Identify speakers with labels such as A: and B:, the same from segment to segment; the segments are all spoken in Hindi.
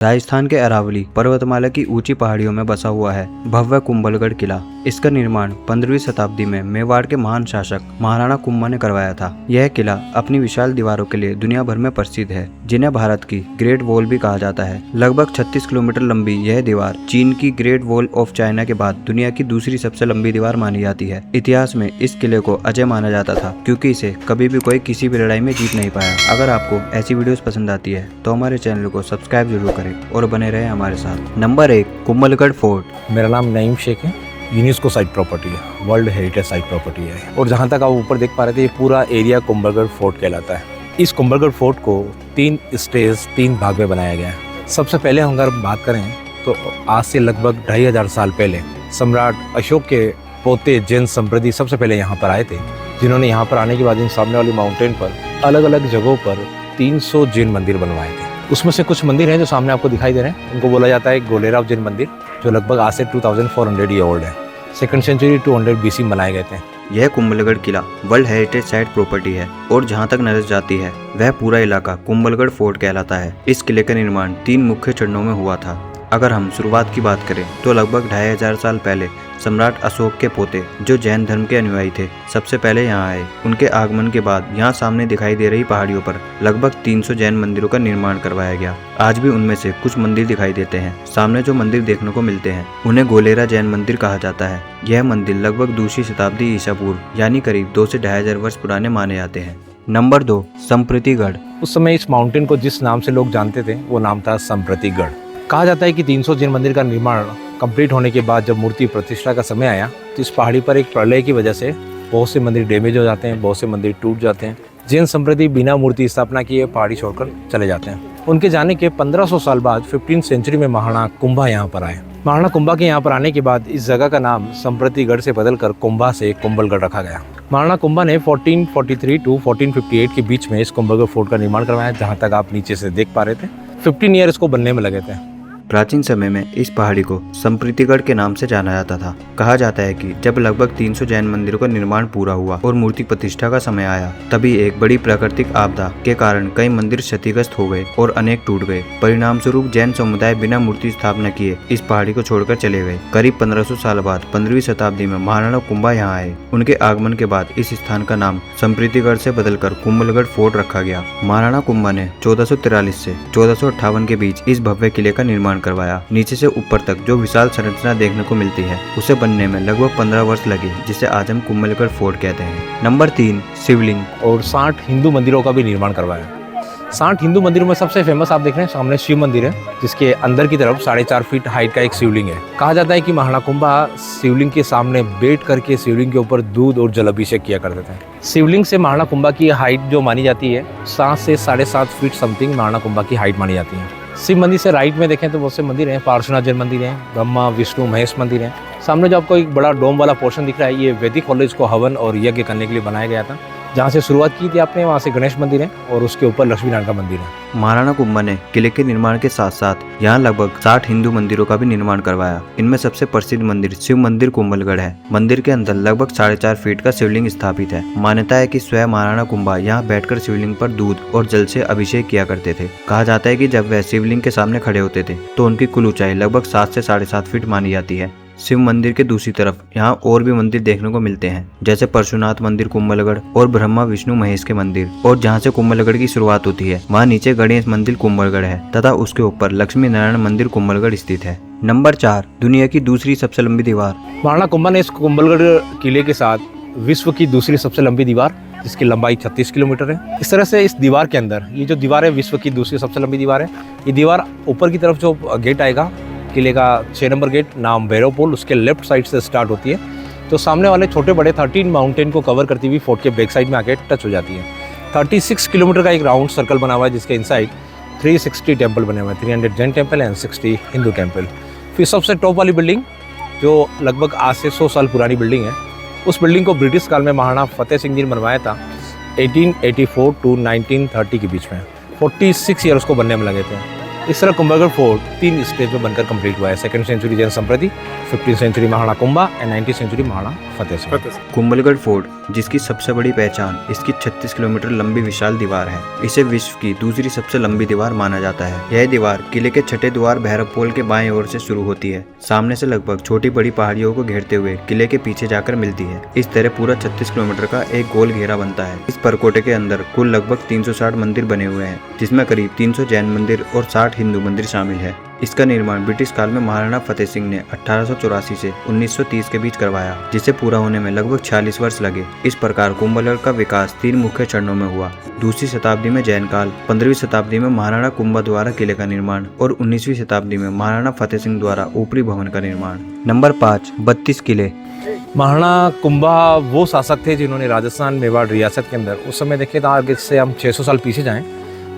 A: राजस्थान के अरावली पर्वतमाला की ऊंची पहाड़ियों में बसा हुआ है भव्य कुंभलगढ़ किला। इसका निर्माण 15वीं शताब्दी में मेवाड़ के महान शासक महाराणा कुंभा ने करवाया था। यह किला अपनी विशाल दीवारों के लिए दुनिया भर में प्रसिद्ध है, जिन्हें भारत की ग्रेट वॉल भी कहा जाता है। लगभग 36 किलोमीटर लंबी यह दीवार चीन की ग्रेट वॉल ऑफ चाइना के बाद दुनिया की दूसरी सबसे लंबी दीवार मानी जाती है। इतिहास में इस किले को अजय माना जाता था, क्योंकि इसे कभी भी कोई किसी भी लड़ाई में जीत नहीं पाया। अगर आपको ऐसी वीडियोस पसंद आती है तो हमारे चैनल को सब्सक्राइब जरूर करें और बने रहे हमारे साथ। Number 1, Kumbhalgarh fort.
B: मेरा नाम नईम शेख है। यूनेस्को साइट प्रॉपर्टी है, वर्ल्ड हेरिटेज साइट प्रॉपर्टी है। और जहाँ तक आप ऊपर देख पा रहे थे, ये पूरा एरिया कुंभलगढ़ फोर्ट कहलाता है। इस कुंभलगढ़ फोर्ट को 3 भाग में बनाया गया है। सबसे पहले हम अगर बात करें तो आज से लगभग 2500 साल पहले सम्राट अशोक के पोते जैन संप्रदाय सबसे पहले यहाँ पर आए थे, जिन्होंने यहाँ पर आने के बाद इन सामने वाली माउंटेन पर अलग अलग जगहों पर 300 जैन मंदिर बनवाए थे। उसमें से कुछ मंदिर हैं जो सामने आपको दिखाई दे रहे हैं, उनको बोला जाता है गोलेराव जैन मंदिर, जो लगभग आज से 2400 ईयर ओल्ड है। 2nd सेंचुरी 200 BC बनाए गए थे।
A: यह कुंभलगढ़ किला वर्ल्ड हेरिटेज साइट प्रॉपर्टी है और जहाँ तक नजर जाती है वह पूरा इलाका कुंभलगढ़ फोर्ट कहलाता है। इस किले का निर्माण 3 मुख्य चरणों में हुआ था। अगर हम शुरुआत की बात करें तो लगभग 2500 साल पहले सम्राट अशोक के पोते, जो जैन धर्म के अनुयायी थे, सबसे पहले यहाँ आए। उनके आगमन के बाद यहाँ सामने दिखाई दे रही पहाड़ियों पर लगभग 300 जैन मंदिरों का निर्माण करवाया गया। आज भी उनमें से कुछ मंदिर दिखाई देते हैं। सामने जो मंदिर देखने को मिलते हैं उन्हें गोलेरा जैन मंदिर कहा जाता है। यह मंदिर लगभग 2वीं शताब्दी ईसा पूर्व यानी करीब 2 से 2500 वर्ष पुराने माने जाते हैं। नंबर 2, संप्रतिगढ़।
B: उस समय इस माउंटेन को जिस नाम से लोग जानते थे वो नाम था संप्रतिगढ़। कहा जाता है कि 300 जैन मंदिर का निर्माण कंप्लीट होने के बाद जब मूर्ति प्रतिष्ठा का समय आया तो इस पहाड़ी पर एक प्रलय की वजह से बहुत से मंदिर डैमेज हो जाते हैं, बहुत से मंदिर टूट जाते हैं। जैन संप्रदाय बिना मूर्ति स्थापना किए पहाड़ी छोड़कर चले जाते हैं। उनके जाने के 1500 साल बाद 15th सेंचुरी में महाराणा कुंभा यहाँ पर आए। महाराणा कुंभा के यहाँ पर आने के बाद इस जगह का नाम संप्रतिगढ़ से बदलकर कुंभा से कुंभलगढ़ रखा गया। महाराणा कुंभा ने 1443 to 1458 के बीच में इस कुंभलगढ़ फोर्ट का निर्माण करवाया, जहाँ तक आप नीचे से देख पा रहे थे। 15 ईयर इसको बनने में लगे थे।
A: प्राचीन समय में इस पहाड़ी को संप्रतिगढ़ के नाम से जाना जाता था। कहा जाता है कि जब लगभग 300 जैन मंदिरों का निर्माण पूरा हुआ और मूर्ति प्रतिष्ठा का समय आया, तभी एक बड़ी प्राकृतिक आपदा के कारण कई मंदिर क्षतिग्रस्त हो गए और अनेक टूट गए। परिणाम स्वरूप जैन समुदाय बिना मूर्ति स्थापना किए इस पहाड़ी को छोड़कर चले गए। करीब 1500 साल बाद 15वीं शताब्दी में महाराणा कुंभा यहाँ आए। उनके आगमन के बाद इस स्थान का नाम संप्रतिगढ़ से बदलकर कुंभलगढ़ फोर्ट रखा गया। महाराणा कुंभा ने 1443 से 1458 के बीच इस भव्य किले का निर्माण करवाया। नीचे से ऊपर तक जो विशाल संरचना देखने को मिलती है उसे बनने में लगभग 15 वर्ष लगे, जिसे आज हम कुंभलगढ़ फोर्ट कहते हैं। नंबर 3, शिवलिंग।
B: और 60 हिंदू मंदिरों का भी निर्माण करवाया। 60 हिंदू मंदिरों में सबसे फेमस आप देख रहे हैं सामने शिव मंदिर है, जिसके अंदर की तरफ 4.5 फीट हाइट का एक शिवलिंग है। कहा जाता है कि महाराणा कुंभा शिवलिंग के सामने बैठ करके शिवलिंग के ऊपर दूध और जल अभिषेक किया करते थे। शिवलिंग से महाराणा कुंभा की हाइट जो मानी जाती है 7 से 7.5 फीट समथिंग महाराणा कुंभा की हाइट मानी जाती है। शिव मंदिर से राइट में देखें तो बहुत से मंदिर हैं। पार्श्वनाथ जैन मंदिर है, ब्रह्मा विष्णु महेश मंदिर है। सामने जो आपको एक बड़ा डोम वाला पोर्शन दिख रहा है, ये वैदिक कॉलेज को हवन और यज्ञ करने के लिए बनाया गया था। जहाँ से शुरुआत की थी आपने, वहाँ से गणेश मंदिर है और उसके ऊपर लक्ष्मी नारायण का मंदिर है।
A: महाराणा कुंभा ने किले के निर्माण के साथ साथ यहाँ लगभग 60 हिंदू मंदिरों का भी निर्माण करवाया। इनमें सबसे प्रसिद्ध मंदिर शिव मंदिर कुंभलगढ़ है। मंदिर के अंदर लगभग 4.5 फीट का शिवलिंग स्थापित है। मान्यता है कि स्वयं महाराणा कुंभा यहाँ बैठकर शिवलिंग पर दूध और जल से अभिषेक किया करते थे। कहा जाता है कि जब वह शिवलिंग के सामने खड़े होते थे तो उनकी कुल ऊंचाई लगभग 7 से 7.5 फीट मानी जाती है। शिव मंदिर के दूसरी तरफ यहाँ और भी मंदिर देखने को मिलते हैं, जैसे परशुनाथ मंदिर कुंभलगढ़ और ब्रह्मा विष्णु महेश के मंदिर। और जहाँ से कुंभलगढ़ की शुरुआत होती है वहाँ नीचे गणेश मंदिर कुंभलगढ़ है तथा उसके ऊपर लक्ष्मी नारायण मंदिर कुंभलगढ़ स्थित है। नंबर 4, दुनिया की दूसरी सबसे लंबी दीवार।
B: महाराणा कुंभा ने इस कुंभलगढ़ किले के साथ विश्व की दूसरी सबसे लंबी दीवार, जिसकी लंबाई 36 किलोमीटर है। इस तरह से इस दीवार के अंदर ये जो दीवार है विश्व की दूसरी सबसे लंबी दीवार है। ये दीवार ऊपर की तरफ जो गेट आएगा किले का 6 नंबर गेट नाम भैरव पोल, उसके लेफ्ट साइड से स्टार्ट होती है तो सामने वाले छोटे बड़े 13 माउंटेन को कवर करती हुई फोर्ट के बैक साइड में आके टच हो जाती है। 36 किलोमीटर का एक राउंड सर्कल बना हुआ है, जिसके इनसाइड 360 टेम्पल बने हुए हैं, 300 Jain temple and 60 Hindu temple. फिर सबसे टॉप वाली बिल्डिंग जो लगभग आज से 100 साल पुरानी बिल्डिंग है, उस बिल्डिंग को ब्रिटिश काल में महाराणा फतेह सिंह जी ने बनवाया था 1884 to 1930 के बीच में। 46 ईयर उसको बनने में लगे थे। इस तरह कुंभलगढ़ फोर्ट 3 स्टेज में बनकर कंप्लीट हुआ है। 2nd century Jain Samprati, 15th century Maharana Kumbha and 19th century Maharana Fateh Singh.
A: Kumbhalgarh fort, जिसकी सबसे बड़ी पहचान इसकी 36 किलोमीटर लंबी विशाल दीवार है, इसे विश्व की दूसरी सबसे लंबी दीवार माना जाता है। यह दीवार किले के छठे द्वार भैरवपोल के बाएं ओर से शुरू होती है। सामने से लगभग छोटी बड़ी पहाड़ियों को घेरते हुए किले के पीछे जाकर मिलती है। इस तरह पूरा 36 किलोमीटर का एक गोल घेरा बनता है। इस परकोटे के अंदर कुल लगभग 360 मंदिर बने हुए हैं, जिसमें करीब 300 जैन मंदिर और 60 हिंदू मंदिर शामिल है। इसका निर्माण ब्रिटिश काल में महाराणा फतेह सिंह ने 1884 से 1930 के बीच करवाया, जिसे पूरा होने में लगभग 46 वर्ष लगे। इस प्रकार कुंभलगढ़ का विकास 3 मुख्य चरणों में हुआ। 2वीं शताब्दी में जैन काल, 15वीं शताब्दी में महाराणा कुंभा द्वारा किले का निर्माण और 19वीं शताब्दी में महाराणा फतेह सिंह द्वारा ऊपरी भवन का निर्माण। नंबर 5, 32 किले।
B: महाराणा कुंभा वो शासक थे जिन्होंने राजस्थान मेवाड़ रियासत के अंदर, उस समय देखिए तो आगे से हम 600 साल पीछे जाएं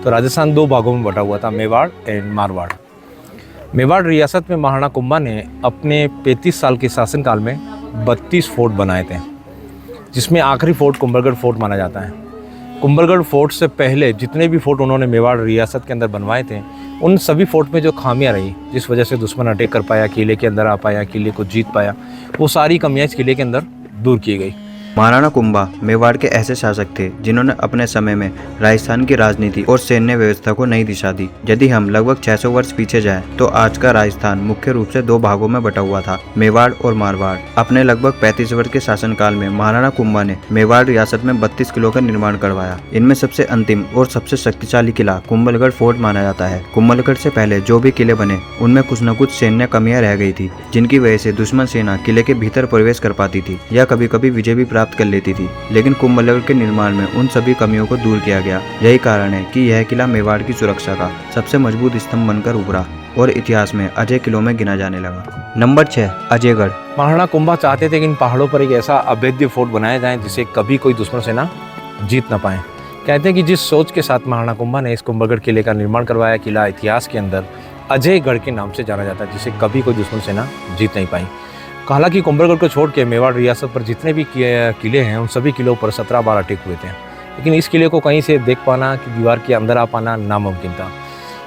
B: तो राजस्थान 2 भागों में बटा हुआ था, मेवाड़ एंड मारवाड़। मेवाड़ रियासत में महाराणा कुंभा ने अपने 35 साल के शासनकाल में 32 फोर्ट बनाए थे, जिसमें आखिरी फोर्ट कुंभलगढ़ फोर्ट माना जाता है। कुंभलगढ़ फोर्ट से पहले जितने भी फोर्ट उन्होंने मेवाड़ रियासत के अंदर बनवाए थे, उन सभी फोर्ट में जो खामियां रही, जिस वजह से दुश्मन अटैक कर पाया, किले के अंदर आ पाया, किले को जीत पाया, वो सारी कमियां इस किले के अंदर दूर की गई।
A: महाराणा कुंभा मेवाड़ के ऐसे शासक थे जिन्होंने अपने समय में राजस्थान की राजनीति और सैन्य व्यवस्था को नई दिशा दी। यदि हम लगभग 600 वर्ष पीछे जाएं, तो आज का राजस्थान मुख्य रूप से 2 भागों में बटा हुआ था, मेवाड़ और मारवाड़। अपने लगभग 35 वर्ष के शासनकाल में महाराणा कुंभा ने मेवाड़ रियासत में 32 किलों का निर्माण करवाया। इनमें सबसे अंतिम और सबसे शक्तिशाली किला कुंभलगढ़ फोर्ट माना जाता है। कुंभलगढ़ से पहले जो भी किले बने, उनमें कुछ न कुछ सैन्य कमियां रह गई थी, जिनकी वजह से दुश्मन सेना किले के भीतर प्रवेश कर पाती थी या कभी कभी विजय भी प्राप्त कर लेती थी। लेकिन कुंभलगढ़ के निर्माण में उन सभी कमियों को दूर किया गया। यही कारण है कि यह किला मेवाड़ की सुरक्षा का सबसे मजबूत स्तंभ बनकर उभरा और इतिहास में अजय किलों में गिना जाने लगा। नंबर 6, अजयगढ़।
B: महाराणा कुंभा चाहते थे कि इन पहाड़ों पर एक ऐसा अभेद्य फोर्ट बनाया जाए जिसे कभी कोई दुश्मन सेना जीत न पाए। कहते हैं कि जिस सोच के साथ महाराणा कुंभा ने इस कुंभलगढ़ किले का निर्माण करवाया, किला इतिहास के अंदर अजयगढ़ के नाम से जाना जाता है, जिसे कभी कोई दुश्मन सेना जीत नहीं पाई। हालांकि कुंभलगढ़ को छोड़ के मेवाड़ रियासत पर जितने भी किले हैं, उन सभी किलों पर 17 बार अटैक हुए थे, लेकिन इस किले को कहीं से देख पाना, कि दीवार के अंदर आ पाना नामुमकिन था।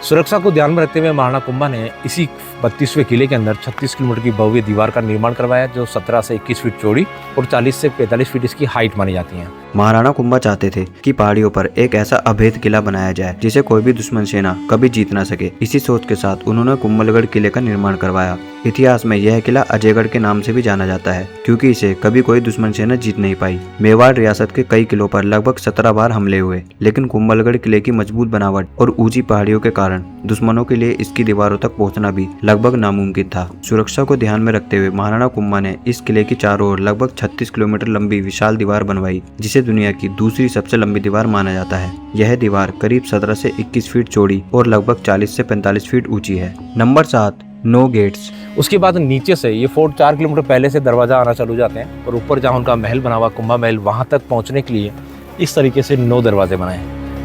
B: सुरक्षा को ध्यान में रखते हुए महाराणा कुंभा ने इसी 32वें किले के अंदर 36 किलोमीटर की भव्य दीवार का निर्माण करवाया, जो 17 से 21 फीट चौड़ी और 40 से 45 फीट इसकी हाइट मानी जाती है।
A: महाराणा कुंभा चाहते थे कि पहाड़ियों पर एक ऐसा अभेद किला बनाया जाए जिसे कोई भी दुश्मन सेना कभी जीत ना सके। इसी सोच के साथ उन्होंने कुंभलगढ़ किले का निर्माण करवाया। इतिहास में यह किला अजयगढ़ के नाम से भी जाना जाता है, क्योंकि इसे कभी कोई दुश्मन सेना जीत नहीं पाई। मेवाड़ रियासत के कई किलों पर लगभग 17 बार हमले हुए, लेकिन कुंभलगढ़ किले की मजबूत बनावट और ऊंची पहाड़ियों के कारण दुश्मनों के लिए इसकी दीवारों तक पहुंचना भी लगभग नामुमकिन था। सुरक्षा को ध्यान में रखते हुए महाराणा कुंभा ने इस किले की चारों ओर लगभग 36 किलोमीटर लंबी विशाल दीवार बनवाई, जिसे दुनिया की दूसरी सबसे लंबी दीवार माना जाता है। यह दीवार करीब 17 से 21 फीट चौड़ी और लगभग 40 से 45 फीट ऊंची है। Number 7, 9 gates.
B: उसके बाद नीचे से ये फोर्ट 4 किलोमीटर पहले से दरवाजा आना चालू जाते हैं, और ऊपर जहाँ उनका महल बना हुआ कुंभा महल, वहाँ तक पहुँचने के लिए इस तरीके से 9 दरवाजे बनाए।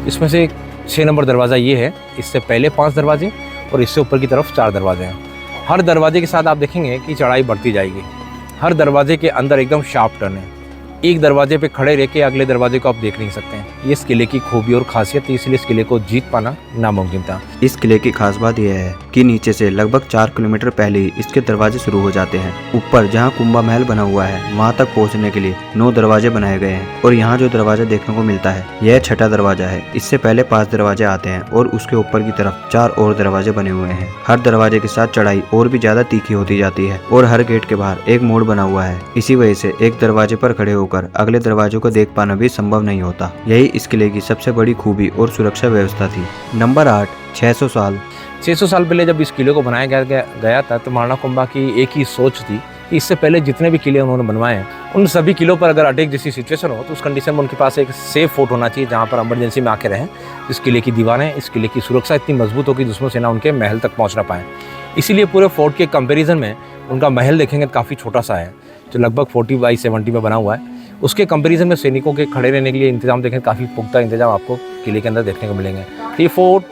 B: इसमें से 6 नंबर दरवाज़ा ये है, इससे पहले 5 दरवाजे और इससे ऊपर की तरफ 4 दरवाजे हैं। हर दरवाजे के साथ आप देखेंगे कि चढ़ाई बढ़ती जाएगी। हर दरवाजे के अंदर एकदम शार्प टर्न है। एक दरवाजे पे खड़े रह के अगले दरवाजे को आप देख नहीं सकते हैं। ये इस किले की खूबी और खासियत थी, इसलिए इस किले को जीत पाना नामुमकिन था।
A: इस किले की खास बात यह है कि नीचे से लगभग 4 किलोमीटर पहले ही इसके दरवाजे शुरू हो जाते हैं। ऊपर जहां कुंभा महल बना हुआ है, वहां तक पहुंचने के लिए 9 दरवाजे बनाए गए हैं, और यहाँ जो दरवाजा देखने को मिलता है, यह 6ठा दरवाजा है। इससे पहले 5 दरवाजे आते हैं और उसके ऊपर की तरफ 4 और दरवाजे बने हुए हैं। हर दरवाजे के साथ चढ़ाई और भी ज्यादा तीखी होती जाती है, और हर गेट के बाहर एक मोड़ बना हुआ है। इसी वजह से एक दरवाजे पर खड़े होकर अगले दरवाजे को देख पाना भी संभव नहीं होता। यही इस किले की सबसे बड़ी खूबी और सुरक्षा व्यवस्था थी। नंबर 8, 600 साल।
B: 600 साल पहले जब इस किले को बनाया गया था, तो महाराणा कुंभा की एक ही सोच थी कि इससे पहले जितने भी किले उन्होंने बनवाए हैं, उन सभी किलों पर अगर अटैक जैसी सिचुएशन हो, तो उस कंडीशन में उनके पास एक सेफ फोर्ट होना चाहिए, जहाँ पर इमरजेंसी में आके रहें। इस किले की दीवारें, इस किले की सुरक्षा इतनी मजबूत हो कि दुश्मन सेना उनके महल तक पहुँच ना पाए। इसीलिए पूरे फोर्ट के कंपेरिजन में उनका महल देखेंगे तो काफ़ी छोटा सा है, जो लगभग 40x70 में बना हुआ है। उसके कंपैरिजन में सैनिकों के खड़े रहने के लिए इंतजाम देखें, काफ़ी पुख्ता इंतजाम आपको किले के अंदर देखने को मिलेंगे। ये फोर्ट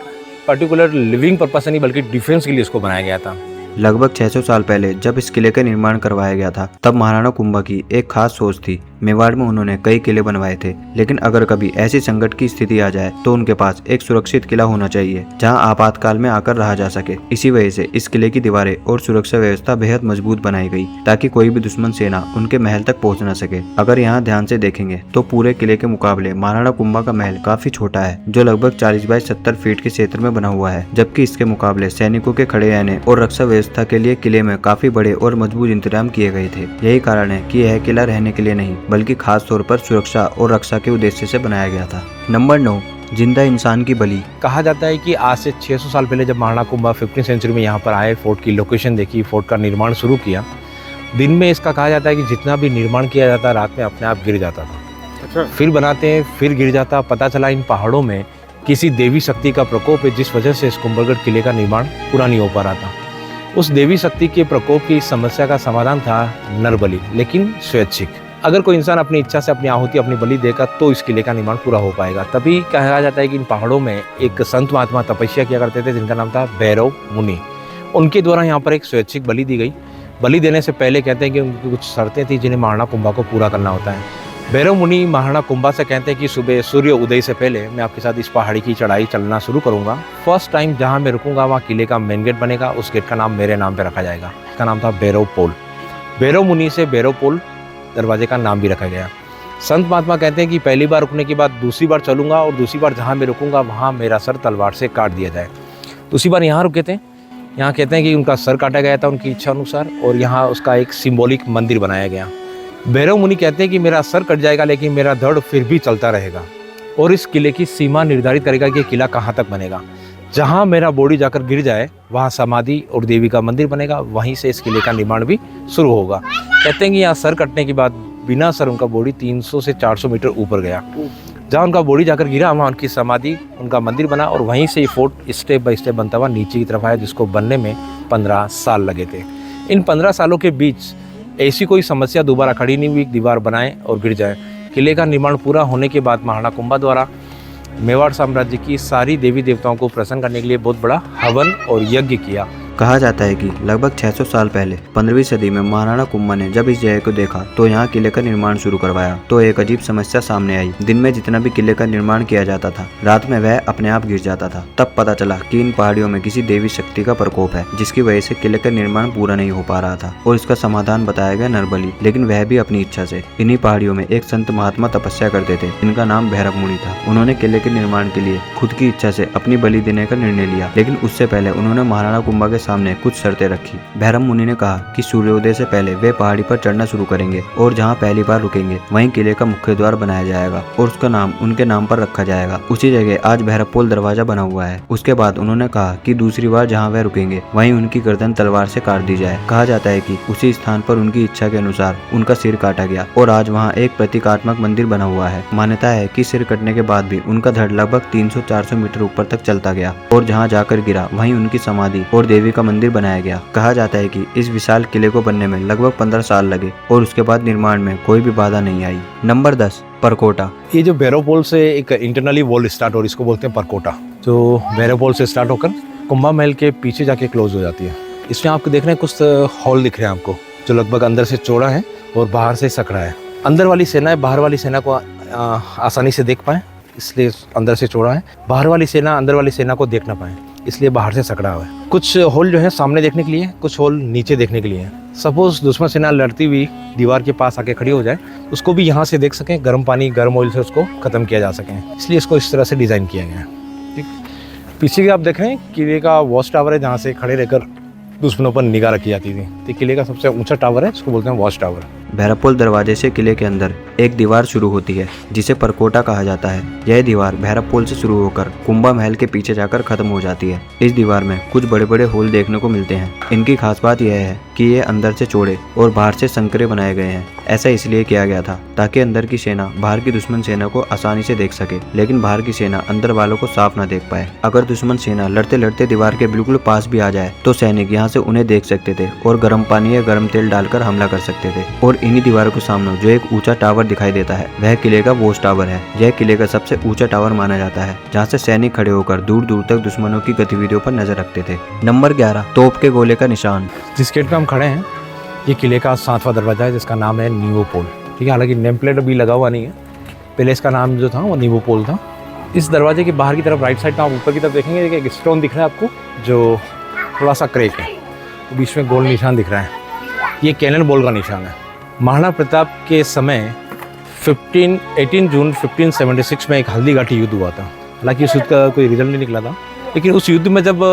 B: पर्टिकुलर लिविंग पर्पस से नहीं, बल्कि डिफेंस के लिए इसको बनाया गया था।
A: लगभग 600 साल पहले जब इस किले का निर्माण करवाया गया था, तब महाराणा कुंभा की एक खास सोच थी मेवाड़ में उन्होंने कई किले बनवाए थे, लेकिन अगर कभी ऐसी संकट की स्थिति आ जाए तो उनके पास एक सुरक्षित किला होना चाहिए जहां आपातकाल में आकर रहा जा सके। इसी वजह से इस किले की दीवारें और सुरक्षा व्यवस्था बेहद मजबूत बनाई गई ताकि कोई भी दुश्मन सेना उनके महल तक पहुंच न सके। अगर यहाँ ध्यान से देखेंगे तो पूरे किले के मुकाबले महाराणा कुंभा का महल काफी छोटा है, जो लगभग 40 बाई 70 फीट के क्षेत्र में बना हुआ है, जबकि इसके मुकाबले सैनिकों के खड़े रहने और रक्षा व्यवस्था के लिए किले में काफी बड़े और मजबूत इंतजाम किए गए थे। यही कारण है कि यह किला रहने के लिए नहीं बल्कि खास तौर पर सुरक्षा और रक्षा के उद्देश्य से बनाया गया था। नंबर 9, जिंदा इंसान की बलि।
B: कहा जाता है कि आज से 600 साल पहले जब महाराणा कुंभा 15वीं सेंचुरी में यहाँ पर आए, फोर्ट की लोकेशन देखी, फोर्ट का निर्माण शुरू किया, दिन में इसका कहा जाता है कि जितना भी निर्माण किया जाता रात में अपने आप गिर जाता था। अच्छा। फिर बनाते हैं, फिर गिर जाता। पता चला इन पहाड़ों में किसी देवी शक्ति का प्रकोप है, जिस वजह से इस कुंभलगढ़ किले का निर्माण पूरा नहीं हो पा रहा था। उस देवी शक्ति के प्रकोप की समस्या का समाधान था नरबलि, लेकिन स्वैच्छिक। अगर कोई इंसान अपनी इच्छा से अपनी आहुति, अपनी बलि देगा तो इस किले का निर्माण पूरा हो पाएगा। तभी कहा जाता है कि इन पहाड़ों में एक संत महात्मा तपस्या किया करते थे जिनका नाम था भैरव मुनि। उनके द्वारा यहाँ पर एक स्वैच्छिक बलि दी गई। बलि देने से पहले कहते हैं कि उनकी कुछ शर्तें थी जिन्हें महाराणा कुंभा को पूरा करना होता है। भैरव मुनि महाराणा कुंभा से कहते हैं कि सुबह सूर्य उदय से पहले मैं आपके साथ इस पहाड़ी की चढ़ाई चलना शुरू करूंगा। फर्स्ट टाइम जहां मैं रुकूंगा वहां किले का मेन गेट बनेगा, उस गेट का नाम मेरे नाम पे रखा जाएगा। इसका नाम था भैरव पोल। भैरव मुनि से भैरव पोल दरवाजे का नाम भी रखा गया। संत महात्मा कहते हैं कि पहली बार रुकने के बाद दूसरी बार चलूंगा और दूसरी बार जहाँ मैं रुकूंगा वहाँ मेरा सर तलवार से काट दिया जाए। दूसरी बार यहाँ रुके थे, यहाँ कहते हैं कि उनका सर काटा गया था उनकी इच्छा अनुसार, और यहाँ उसका एक सिंबॉलिक मंदिर बनाया गया। भैरव मुनि कहते हैं कि मेरा सर कट जाएगा लेकिन मेरा धड़ फिर भी चलता रहेगा, और इस किले की सीमा निर्धारित करेगा कि किला कहाँ तक बनेगा। जहाँ मेरा बॉडी जाकर गिर जाए वहाँ समाधि और देवी का मंदिर बनेगा, वहीं से इस किले का निर्माण भी शुरू होगा। कहते हैं कि यहाँ सर कटने के बाद बिना सर उनका बॉडी 300 से 400 मीटर ऊपर गया। जहाँ उनका बॉडी जाकर गिरा वहाँ उनकी समाधि, उनका मंदिर बना, और वहीं से ये फोर्ट स्टेप बाय स्टेप बनता हुआ नीचे की तरफ आया, जिसको बनने में 15 साल लगे थे। इन 15 सालों के बीच ऐसी कोई समस्या दोबारा खड़ी नहीं हुई, दीवार बनाए और गिर जाए। किले का निर्माण पूरा होने के बाद महाराणा कुंभा द्वारा मेवाड़ साम्राज्य की सारी देवी देवताओं को प्रसन्न करने के लिए बहुत बड़ा हवन और यज्ञ किया।
A: कहा जाता है कि लगभग 600 साल पहले 15वीं सदी में महाराणा कुंभा ने जब इस जगह को देखा तो यहाँ किले का निर्माण शुरू करवाया तो एक अजीब समस्या सामने आई। दिन में जितना भी किले का निर्माण किया जाता था, रात में वह अपने आप गिर जाता था। तब पता चला कि इन पहाड़ियों में किसी देवी शक्ति का प्रकोप है, जिसकी वजह से किले का निर्माण पूरा नहीं हो पा रहा था, और इसका समाधान बताया गया नरबलि, लेकिन वह भी अपनी इच्छा से। इन्हीं पहाड़ियों में एक संत महात्मा तपस्या करते थे जिनका नाम भैरव मुनि था। उन्होंने किले के निर्माण के लिए खुद की इच्छा से अपनी बलि देने का निर्णय लिया, लेकिन उससे पहले उन्होंने महाराणा कुंभा के सामने कुछ शर्तें रखी। भैरव मुनि ने कहा कि सूर्योदय से पहले वे पहाड़ी पर चढ़ना शुरू करेंगे और जहां पहली बार रुकेंगे वहीं किले का मुख्य द्वार बनाया जाएगा और उसका नाम उनके नाम पर रखा जाएगा। उसी जगह आज भैरव पोल दरवाजा बना हुआ है। उसके बाद उन्होंने कहा कि दूसरी बार जहां वह रुकेंगे वहीं उनकी गर्दन तलवार से काट दी जाए। कहा जाता है कि उसी स्थान पर उनकी इच्छा के अनुसार उनका सिर काटा गया और आज वहाँ एक प्रतीकात्मक मंदिर बना हुआ है। मान्यता है कि सिर कटने के बाद भी उनका धड़ लगभग 300-400 मीटर ऊपर तक चलता गया और जहाँ जाकर गिरा वहीं उनकी समाधि और देवी का मंदिर बनाया गया। कहा जाता है कि इस विशाल किले को बनने में लगभग 15 साल लगे और उसके बाद निर्माण में कोई भी बाधा नहीं आई। नंबर 10, परकोटा।
B: ये जो भैरव पोल से एक इंटरनली वॉल स्टार्ट हो रही, इसको बोलते हैं परकोटा, जो भैरव पोल से स्टार्ट होकर कुंभा महल के पीछे जाके क्लोज हो जाती है। इसमें आपको देख रहे हैं कुछ हॉल दिख रहे हैं आपको, जो लगभग अंदर से चौड़ा है और बाहर से सकड़ा है। अंदर वाली सेना है, बाहर वाली सेना को आसानी से देख पाए इसलिए अंदर से चौड़ा है। बाहर वाली सेना अंदर वाली सेना को देख ना पाए इसलिए बाहर से सकड़ा हुआ है। कुछ होल जो है सामने देखने के लिए, कुछ होल नीचे देखने के लिए है। सपोज दुश्मन सेना लड़ती हुई दीवार के पास आके खड़ी हो जाए, उसको भी यहाँ से देख सकें, गर्म पानी गर्म ऑयल से उसको खत्म किया जा सके, इसलिए इसको इस तरह से डिज़ाइन किया गया है। ठीक, पीछे आप देख रहे हैं किले का वॉच टावर है, जहाँ से खड़े रहकर दुश्मनों पर निगाह रखी जाती थी। तो किले का सबसे ऊंचा टावर है, इसको बोलते हैं वॉच टावर।
A: भैरवपोल दरवाजे से किले के अंदर एक दीवार शुरू होती है जिसे परकोटा कहा जाता है। यह दीवार भैरवपोल से शुरू होकर कुंभा महल के पीछे जाकर खत्म हो जाती है। इस दीवार में कुछ बड़े बड़े होल देखने को मिलते हैं। इनकी खास बात यह है कि ये अंदर से चौड़े और बाहर से संकरे बनाए गए हैं। ऐसा इसलिए किया गया था ताकि अंदर की सेना बाहर की दुश्मन सेना को आसानी से देख सके, लेकिन बाहर की सेना अंदर वालों को साफ न देख पाए। अगर दुश्मन सेना लड़ते लड़ते दीवार के बिल्कुल पास भी आ जाए तो सैनिक यहाँ से उन्हें देख सकते थे और गर्म पानी या गर्म तेल डालकर हमला कर सकते थे। और इन्हीं दीवारों के सामने जो एक ऊंचा टावर दिखाई देता है वह किले का वॉच टावर है। यह किले का सबसे ऊंचा टावर माना जाता है, जहाँ से सैनिक खड़े होकर दूर दूर तक दुश्मनों की गतिविधियों पर नजर रखते थे। नंबर 11, तोप के गोले का निशान।
B: जिस गेट पे हम खड़े हैं ये किले का 7वां दरवाजा है, जिसका नाम है नीवो पोल। ठीक है, हालांकि नेम प्लेट अभी लगा हुआ नहीं है। पहले इसका नाम जो था वो नींबू पोल था। इस दरवाजे के बाहर की तरफ राइट साइड में आप ऊपर की तरफ देखेंगे, एक स्टोन दिख रहा है आपको जो थोड़ा सा क्रैक है, तो बीच में गोल निशान दिख रहा है, ये कैनन बॉल का निशान है। महाराणा प्रताप के समय 18 जून 1576 में एक हल्दीघाटी युद्ध हुआ था। हालांकि उस युद्ध का कोई रिजल्ट नहीं निकला था, लेकिन उस युद्ध में जब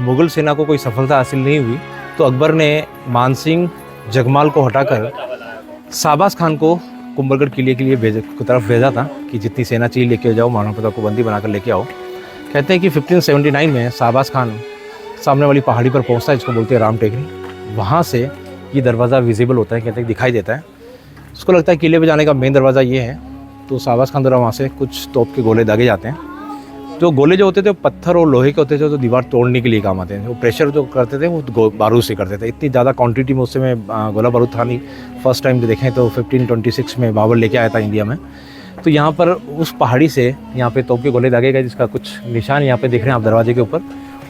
B: मुगल सेना को कोई सफलता हासिल नहीं हुई तो अकबर ने मानसिंह जगमाल को हटाकर शाहबाज खान को कुंभलगढ़ किले के लिए की तरफ भेजा था कि जितनी सेना चाहिए लेके जाओ, महाराणा प्रताप को बंदी बनाकर लेके आओ। कहते हैं कि 1579 में शाहबाज खान सामने वाली पहाड़ी पर पहुंचता है, जिसको बोलते हैं राम टेकरी। वहाँ से ये दरवाज़ा विजिबल होता है, कहते हैं दिखाई देता है। उसको लगता है किले पे जाने का मेन दरवाज़ा ये है, तो शाहबाज खान द्वारा वहाँ से कुछ तोप के गोले दागे जाते हैं। जो गोले जो होते थे पत्थर और लोहे के होते थे, जो दीवार तोड़ने के लिए काम आते थे। वो प्रेशर जो करते थे वो बारूद से करते थे। इतनी ज़्यादा क्वांटिटी में उस समय गोला बारूद था नहीं। फर्स्ट टाइम जो देखें तो 1526 में बाबर लेके आया था इंडिया में। तो यहाँ पर उस पहाड़ी से यहाँ पे तोप के गोले दागे गए, जिसका कुछ निशान यहाँ पे देख रहे हैं आप दरवाजे के ऊपर।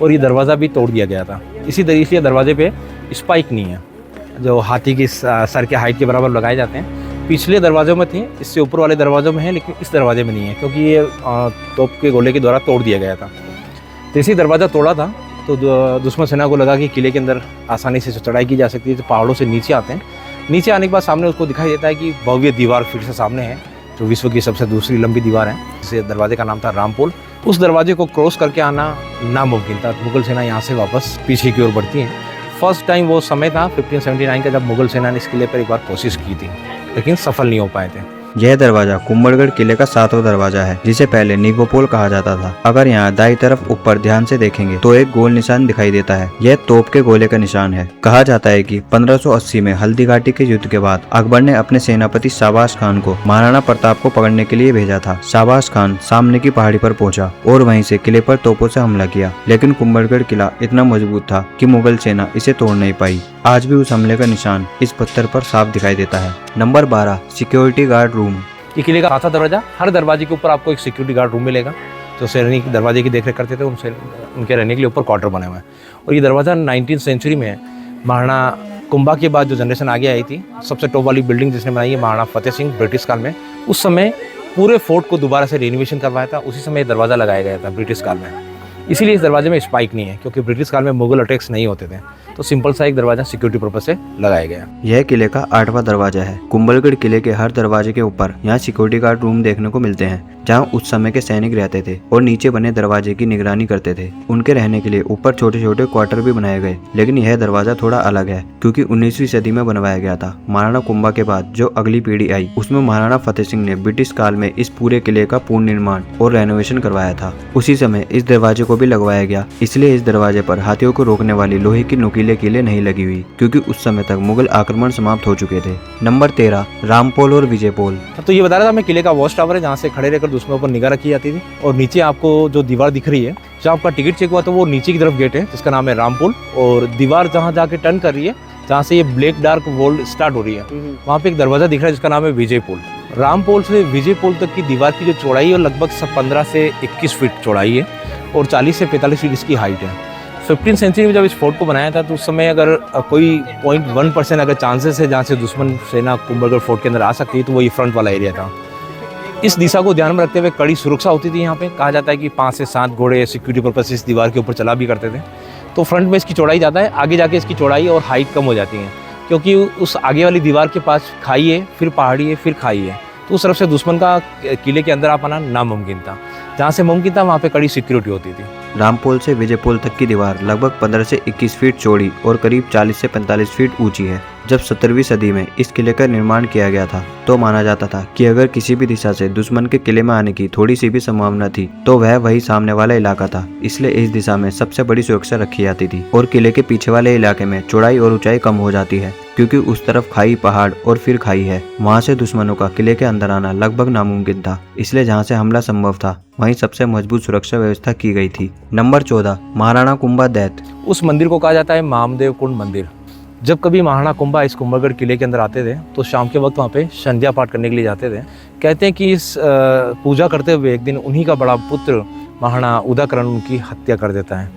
B: और ये दरवाज़ा भी तोड़ दिया गया था। इसी तरीके से दरवाजे पे स्पाइक नहीं है, जो हाथी की सर के हाइट के बराबर लगाए जाते हैं। पिछले दरवाज़ों में थे, इससे ऊपर वाले दरवाज़ों में है, लेकिन इस दरवाजे में नहीं है, क्योंकि ये तोप के गोले के द्वारा तोड़ दिया गया था। जैसे ही दरवाज़ा तोड़ा था तो दुश्मन सेना को लगा कि किले के अंदर आसानी से चढ़ाई की जा सकती है, तो पहाड़ों से नीचे आते हैं। नीचे आने के बाद सामने उसको दिखाई देता है कि भव्य दीवार फिर से सामने है, जो विश्व की सबसे दूसरी लंबी दीवार है। इस दरवाजे का नाम था रामपोल। उस दरवाजे को क्रॉस करके आना नामुमकिन था। मुगल सेना यहाँ से वापस पीछे की ओर बढ़ती है। फर्स्ट टाइम वो समय था 1579 का, जब मुगल सेना ने इस किले पर एक बार कोशिश की थी, लेकिन सफल नहीं हो पाए थे।
A: यह दरवाजा कुंभलगढ़ किले का 7वां दरवाजा है, जिसे पहले नीगोपोल कहा जाता था। अगर यहाँ दाई तरफ ऊपर ध्यान से देखेंगे तो एक गोल निशान दिखाई देता है। यह तोप के गोले का निशान है। कहा जाता है कि 1580 में हल्दीघाटी के युद्ध के बाद अकबर ने अपने सेनापति शाहबाज खान को महाराणा प्रताप को पकड़ने के लिए भेजा था। शाहबाज खान सामने की पहाड़ी पर पहुंचा और वहीं से किले पर तोपों से हमला किया, लेकिन कुंभलगढ़ किला इतना मजबूत था कि मुगल सेना इसे तोड़ नहीं पाई। आज भी उस हमले का निशान इस पत्थर पर साफ दिखाई देता है। Number 12, security guard room.
B: ये किले का 7वां दरवाजा। हर दरवाजे के ऊपर आपको एक सिक्योरिटी गार्ड रूम मिलेगा, जो सैनिक दरवाजे की देखरेख करते थे। उनके रहने के लिए ऊपर क्वार्टर बने हुए हैं। और ये दरवाज़ा 19th सेंचुरी में महाराणा कुंभा के बाद जो जनरेशन आगे आई थी, सबसे टॉप वाली बिल्डिंग जिसने बनाई है महाराणा फतेह सिंह, ब्रिटिश काल में, उस समय पूरे फोर्ट को दोबारा से रिनोवेशन करवाया था। उसी समय दरवाज़ा लगाया गया था ब्रिटिश काल में। इसीलिए इस दरवाजे में स्पाइक नहीं है, क्योंकि ब्रिटिश काल में मुगल अटैक्स नहीं होते थे, तो सिंपल सा एक दरवाजा सिक्योरिटी पर्पज से लगाया गया।
A: यह किले का 8वां दरवाजा है। कुंभलगढ़ किले के हर दरवाजे के ऊपर यहाँ सिक्योरिटी गार्ड रूम देखने को मिलते हैं, जहाँ उस समय के सैनिक रहते थे और नीचे बने दरवाजे की निगरानी करते थे। उनके रहने के लिए ऊपर छोटे छोटे क्वार्टर भी बनाए गए, लेकिन यह दरवाजा थोड़ा अलग है, क्योंकि 19वीं सदी में बनवाया गया था। महाराणा कुंभा के बाद जो अगली पीढ़ी आई, उसमें महाराणा फतेह सिंह ने ब्रिटिश काल में इस पूरे किले का पूर्ण निर्माण और रेनोवेशन करवाया था। उसी समय इस दरवाजे को भी लगवाया गया, इसलिए इस दरवाजे पर हाथियों को रोकने वाली लोहे की नुकीले कीलें नहीं लगी हुई, क्योंकि उस समय तक मुगल आक्रमण समाप्त हो चुके थे। नंबर 13, रामपोल और विजयपोल।
B: तो ये बता रहा था मैं, किले का वॉच टावर है, जहाँ से खड़े रहकर दुश्मनों पर निगाह रखी जाती थी। और नीचे आपको जो दीवार दिख रही है, जहाँ आपका टिकट चेक हुआ, तो वो नीचे की तरफ गेट है, जिसका नाम है रामपोल। और दीवार जहाँ जाके टर्न कर रही है, जहाँ से ये ब्लैक डार्क वॉल स्टार्ट हो रही है, वहाँ पे एक दरवाजा दिख रहा है, जिसका नाम है विजयपोल। रामपोल से विजयपोल तक की दीवार की जो चौड़ाई है, लगभग 15 से 21 फीट चौड़ाई है और 40 से 45 फीट इसकी हाइट है। 15th सेंचुरी में जब इस फोर्ट को बनाया था, तो उस समय अगर कोई 0.1% अगर चांसेस है जहाँ से दुश्मन सेना कुंभलगढ़ फोर्ट के अंदर आ सकती है, तो वही फ्रंट वाला एरिया था। इस दिशा को ध्यान में रखते हुए कड़ी सुरक्षा होती थी यहाँ पे। कहा जाता है कि 5 से 7 घोड़े सिक्योरिटी पर्पज से इस दीवार के ऊपर चला भी करते थे। तो फ्रंट में इसकी चौड़ाई ज़्यादा है, आगे जाके इसकी चौड़ाई और हाइट कम हो जाती है, क्योंकि उस आगे वाली दीवार के पास खाई है, फिर पहाड़ी है, फिर खाई है। तो उस तरफ से दुश्मन का किले के अंदर आ पाना नामुमकिन था। जहाँ से मुमकिन था वहाँ पे कड़ी सिक्योरिटी होती थी।
A: रामपोल से विजयपोल तक की दीवार लगभग 15 से 21 फीट चौड़ी और करीब 40 से 45 फीट ऊंची है। जब 17वीं सदी में इस किले का निर्माण किया गया था, तो माना जाता था कि अगर किसी भी दिशा से दुश्मन के किले में आने की थोड़ी सी भी संभावना थी, तो वह वही सामने वाला इलाका था। इसलिए इस दिशा में सबसे बड़ी सुरक्षा रखी जाती थी और किले के पीछे वाले इलाके में चौड़ाई और ऊंचाई कम हो जाती है, क्योंकि उस तरफ खाई, पहाड़ और फिर खाई है। वहाँ से दुश्मनों का किले के अंदर आना लगभग नामुमकिन था। इसलिए जहाँ से हमला संभव था, वहीं सबसे मजबूत सुरक्षा व्यवस्था की गई थी। नंबर 14, महाराणा कुंभा दैत्य।
B: उस मंदिर को कहा जाता है महामदेव कुंड मंदिर। जब कभी महाराणा कुंभा इस कुंभलगढ़ किले के अंदर आते थे, तो शाम के वक्त वहाँ पे संध्या पाठ करने के लिए जाते थे। कहते हैं कि इस पूजा करते हुए एक दिन उन्हीं का बड़ा पुत्र महाराणा उदयकरण उनकी हत्या कर देता है।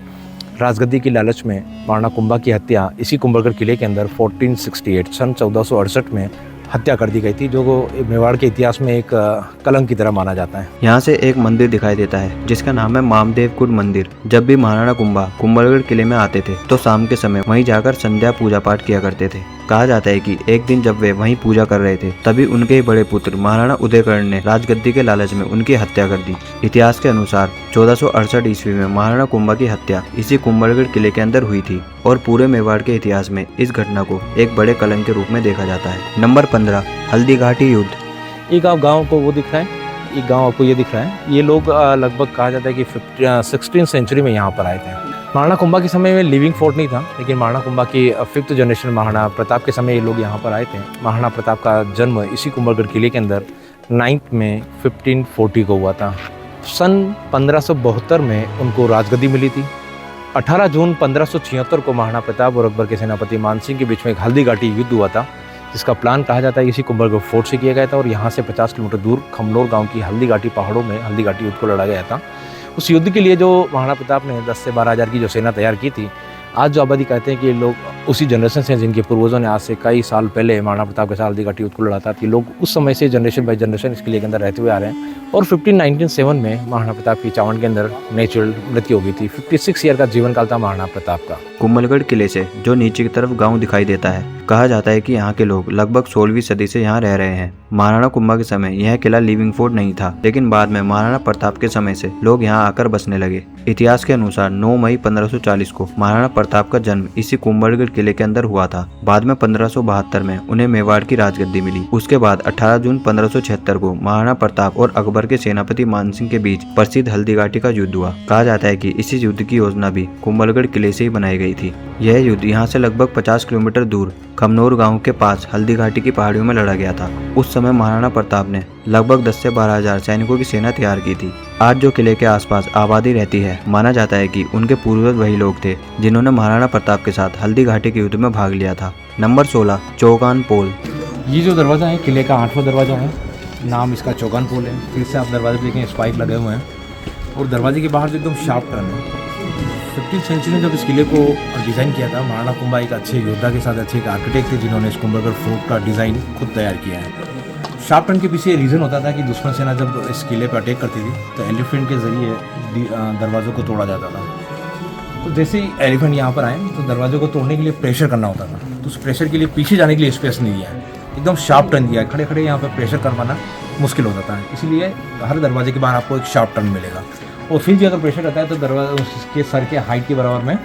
B: राजगद्दी की लालच में महाराणा कुंभा की हत्या इसी कुंभलगढ़ किले के अंदर 1468 सन 1468 में हत्या कर दी गई थी, जो मेवाड़ के इतिहास में एक कलंक की तरह माना जाता है।
A: यहाँ से एक मंदिर दिखाई देता है जिसका नाम है मामदेव कुंड मंदिर। जब भी महाराणा कुंभा कुंभलगढ़ किले में आते थे तो शाम के समय वहीं जाकर संध्या पूजा पाठ किया करते थे। कहा जाता है कि एक दिन जब वे वहीं पूजा कर रहे थे तभी उनके ही बड़े पुत्र महाराणा उदयकर्ण ने राजगद्दी के लालच में उनकी हत्या कर दी। इतिहास के अनुसार 1468 ईस्वी में महाराणा कुंभा की हत्या इसी कुंभलगढ़ किले के अंदर हुई थी और पूरे मेवाड़ के इतिहास में इस घटना को एक बड़े कलंक के रूप में देखा जाता है। नंबर 15, हल्दीघाटी युद्ध।
B: एक आप गांव को वो दिख रहा है, एक गांव आपको ये दिख रहा है। ये लोग लगभग कहा जाता है कि 16th सेंचुरी में यहाँ पर आए थे। महाराणा कुंभा के समय में लिविंग फोर्ट नहीं था, लेकिन महाराणा कुंभा की 5th जनरेशन महाराणा प्रताप के समय ये लोग यहाँ पर आए थे। महाराणा प्रताप का जन्म इसी कुंभलगढ़ किले के अंदर 9 मई 1540 को हुआ था। सन 1572 में उनको राजगद्दी मिली थी। 18 जून 1576 को महाराणा प्रताप और अकबर के सेनापति मानसिंह के बीच में एक हल्दीघाटी युद्ध हुआ था, जिसका प्लान कहा जाता है इसी कुंभलगढ़ फोर्ट से किया गया था और यहाँ से 50 किलोमीटर दूर खमनोर गांव की हल्दीघाटी पहाड़ों में हल्दीघाटी युद्ध को लड़ा गया था। उस युद्ध के लिए जो महाराणा प्रताप ने 10 से 12 हज़ार की जो सेना तैयार की थी, आज जो आबादी कहते हैं कि ये लोग उसी जनरेशन से हैं जिनके पूर्वजों ने आज से कई साल पहले महाराणा प्रताप के साथ हल्दीघाटी युद्ध को लड़ा था। कि लोग उस समय से जनरेशन बाई जनरेशन इस किले के अंदर रहते हुए आ रहे हैं। और 1597 में महाराणा प्रताप की चावंड के अंदर नेचुरल मृत्यु हो गई थी। 56 ईयर का जीवन काल था महाराणा प्रताप का।
A: कुंभलगढ़ किले से जो नीचे की तरफ गांव दिखाई देता है, कहा जाता है कि यहाँ के लोग लगभग 16वीं सदी से यहाँ रह रहे हैं। महाराणा कुंभा के समय यह किला लिविंग फोर्ट नहीं था, लेकिन बाद में महाराणा प्रताप के समय से लोग यहाँ आकर बसने लगे। इतिहास के अनुसार 9 मई 1540 को महाराणा प्रताप का जन्म इसी कुंभलगढ़ किले के अंदर हुआ था। बाद में 1572 में उन्हें मेवाड़ की राजगद्दी मिली। उसके बाद 18 जून 1576 को महाराणा प्रताप और अकबर के सेनापति मानसिंह के बीच प्रसिद्ध हल्दीघाटी का युद्ध हुआ। कहा जाता है कि इसी युद्ध की योजना भी कुंभलगढ़ किले से ही बनाई गई थी। यह युद्ध यहाँ से लगभग 50 किलोमीटर दूर खमनोर गांव के पास हल्दीघाटी की पहाड़ियों में लड़ा गया था। उस समय महाराणा प्रताप ने लगभग 10 से 12 हज़ार सैनिकों की सेना तैयार की थी। आज जो किले के आसपास आबादी रहती है, माना जाता है कि उनके पूर्वज वही लोग थे जिन्होंने महाराणा प्रताप के साथ हल्दीघाटी के युद्ध में भाग लिया था। नंबर 16, चौगान पोल।
B: ये जो दरवाज़ा है किले का 8वां दरवाज़ा है, नाम इसका चौगान पोल है। फिर से आप दरवाजे पे देखें स्पाइक लगे हुए हैं और दरवाजे के बाहर जो एकदम शार्प टर्न है। 15th सेंचुरी में जब इस किले को डिज़ाइन किया था, महाराणा कुंभा एक अच्छे योद्धा के साथ अच्छे एक आर्किटेक्ट थे जिन्होंने इस कुंभलगढ़ फोर्ट का डिज़ाइन खुद तैयार किया है। शार्प टर्न के पीछे रीज़न होता था कि दुश्मन सेना जब इस किले पर अटैक करती थी तो एलिफेंट के जरिए दरवाज़ों को तोड़ा जाता था। तो जैसे ही एलिफेंट यहाँ पर आए तो दरवाज़ों को तोड़ने के लिए प्रेशर करना होता था, तो उस प्रेशर के लिए पीछे जाने के लिए स्पेस नहीं दिया है, एकदम शार्प टर्न दिया है। खड़े खड़े यहाँ पर प्रेशर करवाना मुश्किल हो जाता है, इसीलिए हर दरवाजे के बाहर आपको एक शार्प टर्न मिलेगा। और फिर भी अगर प्रेशर करता है तो दरवाजा उसके सर के हाइट के बराबर में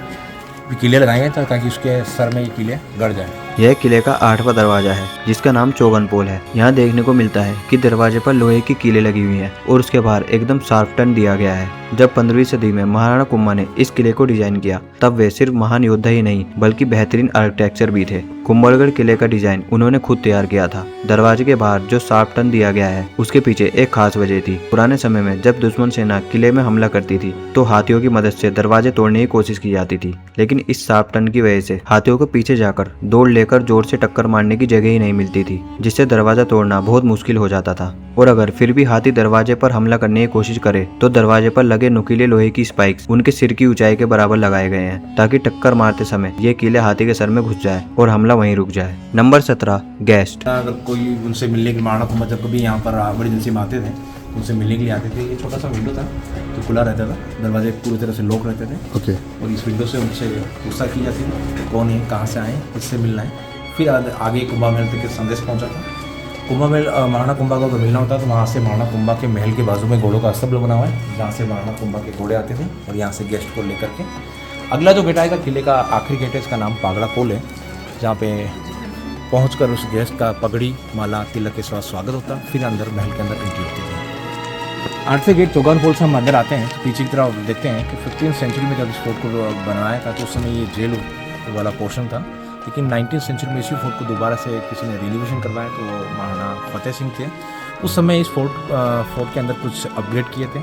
B: कीले लगाएंगे ताकि उसके सर में ये कीले गड़ जाए।
A: यह किले का 8वां दरवाजा है जिसका नाम चौगान पोल है। यहाँ देखने को मिलता है कि दरवाजे पर लोहे की कीलें लगी हुई हैं और उसके बाहर एकदम शार्प टर्न दिया गया है। जब 15वीं सदी में महाराणा कुंभा ने इस किले को डिजाइन किया तब वे सिर्फ महान योद्धा ही नहीं बल्कि बेहतरीन आर्किटेक्चर भी थे। कुंभलगढ़ किले का डिजाइन उन्होंने खुद तैयार किया था। दरवाजे के बाहर जो शार्प टर्न दिया गया है उसके पीछे एक खास वजह थी। पुराने समय में जब दुश्मन सेना किले में हमला करती थी तो हाथियों की मदद से दरवाजे तोड़ने की कोशिश की जाती थी, लेकिन इस शार्प टर्न की वजह से हाथियों को पीछे जाकर दौड़ लेकर जोर से टक्कर मारने की जगह ही नहीं मिलती थी, जिससे दरवाजा तोड़ना बहुत मुश्किल हो जाता था। और अगर फिर भी हाथी दरवाजे पर हमला करने की कोशिश करे तो दरवाजे पर लगे नुकीले लोहे की स्पाइक्स उनके सिर की ऊंचाई के बराबर लगाए गए हैं ताकि टक्कर मारते समय ये कीले हाथी के सर में घुस जाए और हमला वहीं रुक जाए। Number 17, guest.
B: अगर कोई उनसे मिलने के महाराणा कुंभा जब कभी यहाँ पर इमरजेंसी में आते थे उनसे मिलने के लिए आते थे, ये छोटा सा विंडो था तो खुला रहता था, दरवाजे पूरी तरह से लॉक रहते थे। ओके। और इस विंडो से उनसे पूछताछ की जाती थी कौन है, कहाँ से आए, किससे मिलना है। फिर आगे कुंभा महल तक संदेश पहुँचा था। कुंभा महल महाराणा कुंभा को अगर मिलना होता तो वहाँ से महाराणा कुंभा के महल के बाजू में घोड़ों का स्तंभ बना हुआ है जहाँ से महाराणा कुंभा के घोड़े आते थे और यहाँ से गेस्ट को लेकर के। अगला जो गेट आएगा किले का आखिरी गेट है, इसका नाम पागड़ा पोल है, जहाँ पे पहुँचकर उस गेस्ट का पगड़ी माला तिलक के साथ स्वागत होता, फिर अंदर महल के अंदर एंट्री होती थी। 8वें गेट चौगान पोल से हम अंदर आते हैं तो पीछे की तरफ देखते हैं कि 15th सेंचुरी में जब इस फोर्ट को बनाया था तो उस समय ये जेल वाला पोर्शन था, लेकिन 19th सेंचुरी में इसी फोर्ट को दोबारा से किसी ने रिनोवेशन करवाया तो महाराणा फतेह सिंह थे। उस समय इस फोर्ट के अंदर कुछ अपग्रेड किए थे।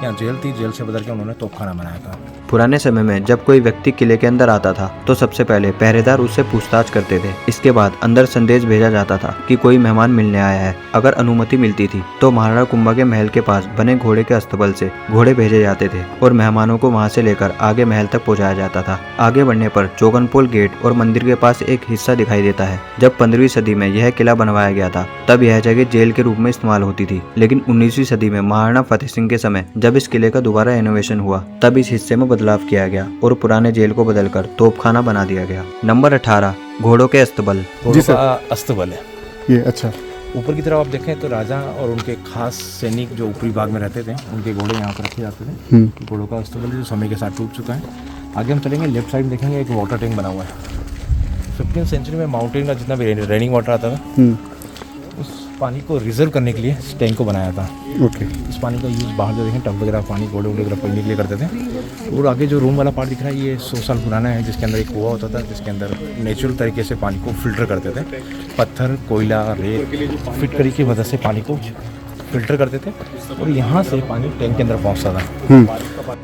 B: यहाँ जेल थी, जेल से बदल के उन्होंने तोपखाना बनाया था।
A: पुराने समय में जब कोई व्यक्ति किले के अंदर आता था तो सबसे पहले पहरेदार उससे पूछताछ करते थे। इसके बाद अंदर संदेश भेजा जाता था कि कोई मेहमान मिलने आया है। अगर अनुमति मिलती थी तो महाराणा कुंभा के महल के पास बने घोड़े के अस्तबल से घोड़े भेजे जाते थे और मेहमानों को वहां से लेकर आगे महल तक पहुंचाया जाता था। आगे बढ़ने पर चौगनपोल गेट और मंदिर के पास एक हिस्सा दिखाई देता है। जब 15वीं सदी में यह किला बनवाया गया था तब यह जगह जेल के रूप में इस्तेमाल होती थी, लेकिन 19वीं सदी में महाराणा फतेह सिंह के समय जब इस किले का दोबारा इनोवेशन हुआ तब इस हिस्से में बदलाव किया गया और पुराने जेल को बदलकर तोपखाना बना दिया गया। नंबर 18 घोड़ों के अस्तबल।
B: घोड़ों का अस्तबल है
C: ये। अच्छा,
B: ऊपर की तरफ आप देखें तो राजा और उनके खास सैनिक जो ऊपरी भाग में रहते थे उनके घोड़े यहाँ पर रखे जाते थे। घोड़ों का अस्तबल जो समय के साथ टूट चुका है। आगे हम चलेंगे, लेफ्ट साइड देखेंगे एक वाटर टैंक बना हुआ है। 15वीं सेंचुरी में माउंटेन का जितना भी रेनिंग वाटर आता था उस पानी को रिजर्व करने के लिए इस टैंक को बनाया था।
C: ओके।
B: इस पानी का यूज़ बाहर जो देखें टब वगैरह पानी घोड़े वगैरह पीने के लिए करते थे। और आगे जो रूम वाला पार्ट दिख रहा है ये 100 साल पुराना है, जिसके अंदर एक कुआं होता था जिसके अंदर नेचुरल तरीके से पानी को फिल्टर करते थे। पत्थर, कोयला, रेत फिट करी की मदद से पानी को फिल्टर करते थे और यहाँ से पानी टैंक के अंदर पहुँचता था।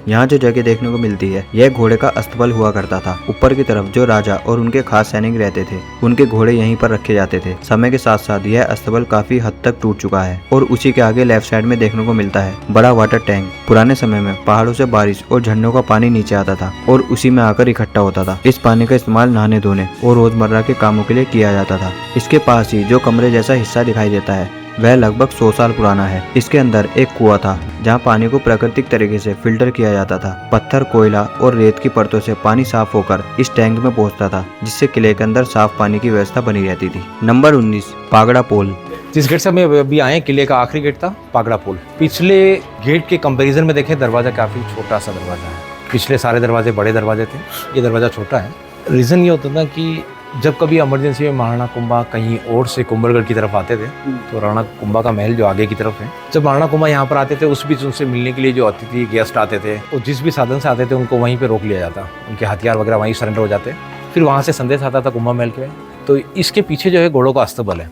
A: यहाँ जो जगह देखने को मिलती है यह घोड़े का अस्तबल हुआ करता था। ऊपर की तरफ जो राजा और उनके खास सैनिक रहते थे उनके घोड़े यहीं पर रखे जाते थे। समय के साथ साथ यह अस्तबल काफी हद तक टूट चुका है और उसी के आगे लेफ्ट साइड में देखने को मिलता है बड़ा वाटर टैंक। पुराने समय में पहाड़ों से बारिश और झरनों का पानी नीचे आता था और उसी में आकर इकट्ठा होता था। इस पानी का इस्तेमाल नहाने धोने और रोजमर्रा के कामों के लिए किया जाता था। इसके पास ही जो कमरे जैसा हिस्सा दिखाई देता है वह लगभग 100 साल पुराना है। इसके अंदर एक कुआं था जहां पानी को प्राकृतिक तरीके से फिल्टर किया जाता था। पत्थर, कोयला और रेत की परतों से पानी साफ होकर इस टैंक में पहुंचता था, जिससे किले के अंदर साफ पानी की व्यवस्था बनी रहती थी। नंबर 19 पागड़ा पोल।
B: जिस गेट से हम अभी आए किले का आखिरी गेट था पागड़ा पोल। पिछले गेट के कंपैरिजन में देखें दरवाजा काफी छोटा सा दरवाजा है। पिछले सारे दरवाजे बड़े दरवाजे थे, ये दरवाजा छोटा है। रीजन ये होता था कि जब कभी इमरजेंसी में महाराणा कुंभा कहीं और से कुंभलगढ़ की तरफ आते थे तो राणा कुंभा का महल जो आगे की तरफ है, जब महाराणा कुंभा यहाँ पर आते थे उस बीच उनसे मिलने के लिए जो अतिथि गेस्ट आते थे और जिस भी साधन से आते थे उनको वहीं पे रोक लिया जाता। उनके हथियार वगैरह वहीं सरेंडर हो जाते। फिर वहाँ से संदेश आता था कुंभा महल के। तो इसके पीछे जो है घोड़ों का अस्तबल है,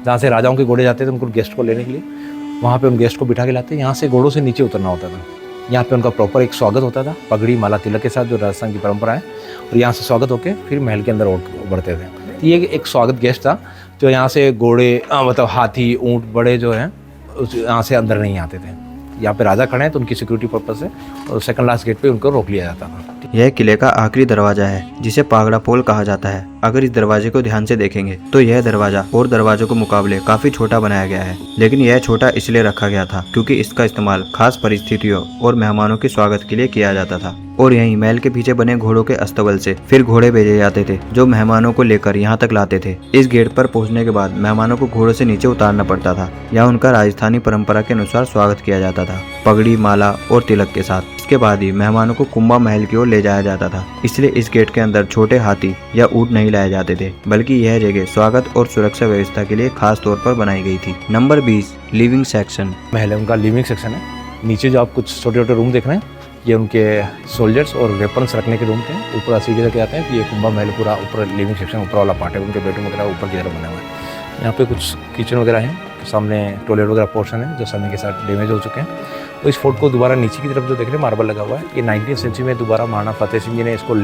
B: जहाँ से राजाओं के घोड़े जाते थे उनको गेस्ट को लेने के लिए। वहाँ पर उन गेस्ट को बिठा के लाते। यहाँ से घोड़ों से नीचे उतरना होता था। यहाँ पे उनका प्रॉपर एक स्वागत होता था, पगड़ी माला तिलक के साथ, जो राजस्थान की परंपरा है। और यहाँ से स्वागत होकर फिर महल के अंदर बढ़ते थे। ये एक स्वागत गेस्ट था जो यहाँ से घोड़े मतलब हाथी, ऊंट बड़े जो हैं यहाँ से अंदर नहीं आते थे। यहाँ पे राजा खड़े हैं तो उनकी सिक्योरिटी पर्पज से और सेकंड लास्ट गेट पे उनको रोक लिया जाता था।
A: यह किले का आखिरी दरवाजा है जिसे पागड़ा पोल कहा जाता है। अगर इस दरवाजे को ध्यान से देखेंगे तो यह दरवाजा और दरवाजों के मुकाबले काफी छोटा बनाया गया है, लेकिन यह छोटा इसलिए रखा गया था क्योंकि इसका इस्तेमाल खास परिस्थितियों और मेहमानों के स्वागत के लिए किया जाता था। और यहीं महल के पीछे बने घोड़ों के अस्तबल से फिर घोड़े भेजे जाते थे जो मेहमानों को लेकर यहाँ तक लाते थे। इस गेट पर पहुँचने के बाद मेहमानों को घोड़ों से नीचे उतारना पड़ता था। यहाँ उनका राजस्थानी परंपरा के अनुसार स्वागत किया जाता था, पगड़ी, माला और तिलक के साथ। इसके बाद ही मेहमानों को कुंभा महल की ओर ले जाया जाता था। इसलिए इस गेट के अंदर छोटे हाथी या ऊंट नहीं लाए जाते थे, बल्कि यह जगह स्वागत और सुरक्षा व्यवस्था के लिए खास तौर पर बनाई गई थी। Number 20 living section.
B: महल उनका लिविंग सेक्शन है। नीचे जो आप कुछ छोटे छोटे रूम देख रहे हैं ये उनके सोल्जर्स और वेपन्स रखने के रूम थे। ऊपर सीढ़ी लेके आते हैं कि ये कुंभा महल पूरा ऊपर लिविंग सेक्शन ऊपर वाला पार्ट है। उनके बेडरूम वगैरह ऊपर की तरफ बना हुआ है। यहाँ पे कुछ किचन वगैरह है, सामने टॉयलेट वगैरह पोर्शन है जो समय के साथ डैमेज हो चुके हैं। तो इस फोर्ट को दोबारा नीचे की तरफ जो देख रहे हैं मार्बल लगा हुआ है, ये 19वीं सेंचुरी में दोबारा महाराणा फतेह सिंह जी ने इसको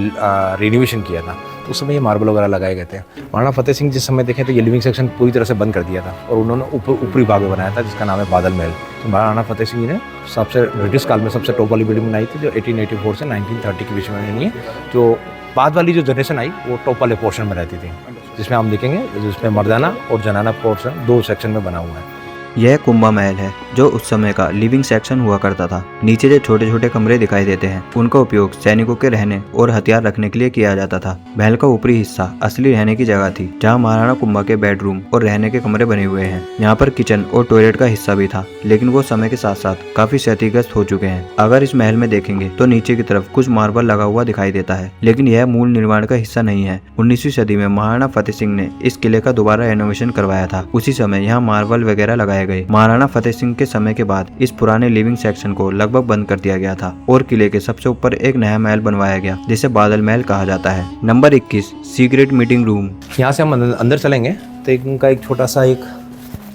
B: रिनोवेशन किया था। तो उस समय ये मार्बल वगैरह लगाए गए थे। महाराणा फतेह सिंह जिस समय देखें तो ये लिविंग सेक्शन पूरी तरह से बंद कर दिया था और उन्होंने ऊपरी भाग में बनाया था जिसका नाम है बादल महल। तो महाराणा फतेह सिंह जी ने सबसे ब्रिटिश काल में सबसे टॉप वाली बिल्डिंग बनाई थी जो 1884 से 1930 के बीच में बनी है। जो बाद वाली जो जनरेशन आई वो टॉप वाले पोर्शन में रहती थी, जिसमें हम देखेंगे जिसमें मर्दाना और जनाना पोर्शन 2 सेक्शन में बना हुआ है।
A: यह कुंभा महल है जो उस समय का लिविंग सेक्शन हुआ करता था। नीचे जो छोटे छोटे कमरे दिखाई देते हैं उनका उपयोग सैनिकों के रहने और हथियार रखने के लिए किया जाता था। महल का ऊपरी हिस्सा असली रहने की जगह थी जहां महाराणा कुंभा के बेडरूम और रहने के कमरे बने हुए हैं। यहाँ पर किचन और टॉयलेट का हिस्सा भी था, लेकिन वो समय के साथ साथ काफी क्षतिग्रस्त हो चुके हैं। अगर इस महल में देखेंगे तो नीचे की तरफ कुछ मार्बल लगा हुआ दिखाई देता है, लेकिन यह मूल निर्माण का हिस्सा नहीं है। 19वीं सदी में महाराणा फतेह सिंह ने इस किले का दोबारा रेनोवेशन करवाया था। उसी समय यहाँ मार्बल वगैरह लगाए गए। महाराणा फतेह सिंह के समय के बाद इस पुराने लिविंग सेक्शन को लगभग बंद कर दिया गया था और किले के सबसे ऊपर एक नया महल बनवाया गया जिसे बादल महल कहा जाता है। Number 21 secret meeting room.
B: यहाँ से हम अंदर चलेंगे तो उनका एक छोटा सा एक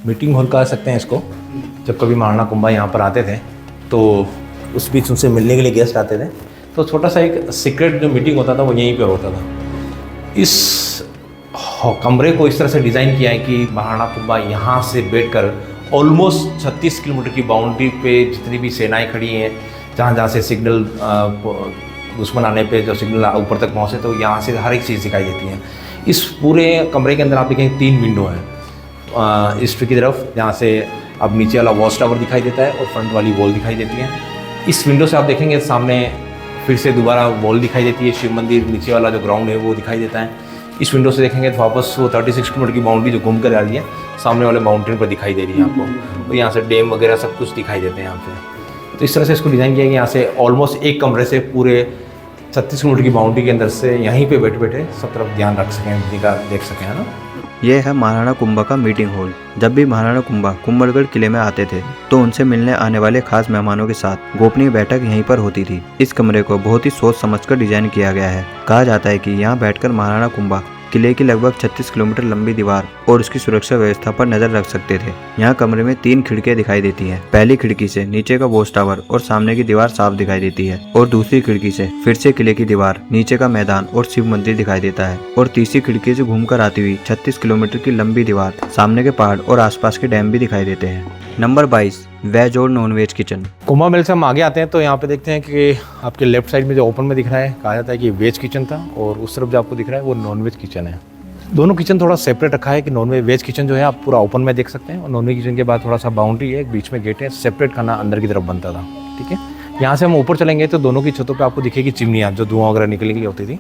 B: मीटिंग हॉल कह सकते हैं इसको। जब कभी महाराणा कुंभा यहाँ पर आते थे तो उस बीच उनसे मिलने के लिए गेस्ट आते थे तो छोटा सा एक सीक्रेट जो मीटिंग होता था वो यहीं पे होता था। इस कमरे को इस तरह से डिज़ाइन किया है कि महाराणा कुंभा यहाँ से बैठकर ऑलमोस्ट 36 किलोमीटर की बाउंड्री पे जितनी भी सेनाएं खड़ी हैं, जहाँ जहाँ से सिग्नल दुश्मन आने पे जो सिग्नल ऊपर तक पहुँचे, तो यहाँ से हर एक चीज़ दिखाई देती है। इस पूरे कमरे के अंदर आप देखेंगे 3 विंडो हैं ईस्ट की तरफ, जहाँ से अब नीचे वाला वॉच टावर दिखाई देता है और फ्रंट वाली वॉल दिखाई देती है। इस विंडो से आप देखेंगे सामने फिर से दोबारा वॉल दिखाई देती है, शिव मंदिर नीचे वाला जो ग्राउंड है वो दिखाई देता है। इस विंडो से देखेंगे तो वापस वो 36 किलोमीटर की बाउंड्री जो घूम कर आ रही है सामने वाले माउंटेन पर दिखाई दे रही है आपको, और यहाँ से डैम वगैरह सब कुछ दिखाई देते हैं यहाँ पे। तो इस तरह से इसको डिज़ाइन किया गया, यहाँ से ऑलमोस्ट एक कमरे से पूरे 36 किलोमीटर की बाउंड्री के अंदर से यहीं पे बैठे बैठे सब तरफ ध्यान रख सकें, निगाह देख सकें, है ना।
A: यह है महाराणा कुंभा का मीटिंग हॉल। जब भी महाराणा कुंभा कुंभलगढ़ किले में आते थे तो उनसे मिलने आने वाले खास मेहमानों के साथ गोपनीय बैठक यहीं पर होती थी। इस कमरे को बहुत ही सोच समझकर डिजाइन किया गया है। कहा जाता है कि यहाँ बैठकर महाराणा कुंभा किले की लगभग 36 किलोमीटर लंबी दीवार और उसकी सुरक्षा व्यवस्था पर नजर रख सकते थे। यहाँ कमरे में 3 खिड़कियां दिखाई देती हैं। पहली खिड़की से नीचे का वॉच टावर और सामने की दीवार साफ दिखाई देती है, और दूसरी खिड़की से फिर से किले की दीवार, नीचे का मैदान और शिव मंदिर दिखाई देता है, और तीसरी खिड़की से घूमकर आती हुई 36 किलोमीटर की लंबी दीवार, सामने के पहाड़ और आसपास के डैम भी दिखाई देते हैं। नंबर 22, वेज और नॉन वेज किचन।
B: कुंभा मेल से हम आगे आते हैं तो यहाँ पे देखते हैं कि आपके लेफ्ट साइड में जो ओपन में दिख रहा है, कहा जाता है कि वेज किचन था, और उस तरफ जो आपको दिख रहा है वो नॉन वेज किचन है। दोनों किचन थोड़ा सेपरेट रखा है कि नॉन वेज किचन जो है आप पूरा ओपन में देख सकते हैं, और नॉन वेज किचन के बाद थोड़ा सा बाउंड्री है, बीच में गेट है, सेपरेट खाना अंदर की तरफ बनता था। ठीक है, यहाँ से हम ऊपर चलेंगे तो दोनों की छतों पे आपको दिखेगी चिमनियाँ जो धुआं वगैरह निकलने के लिए होती थी,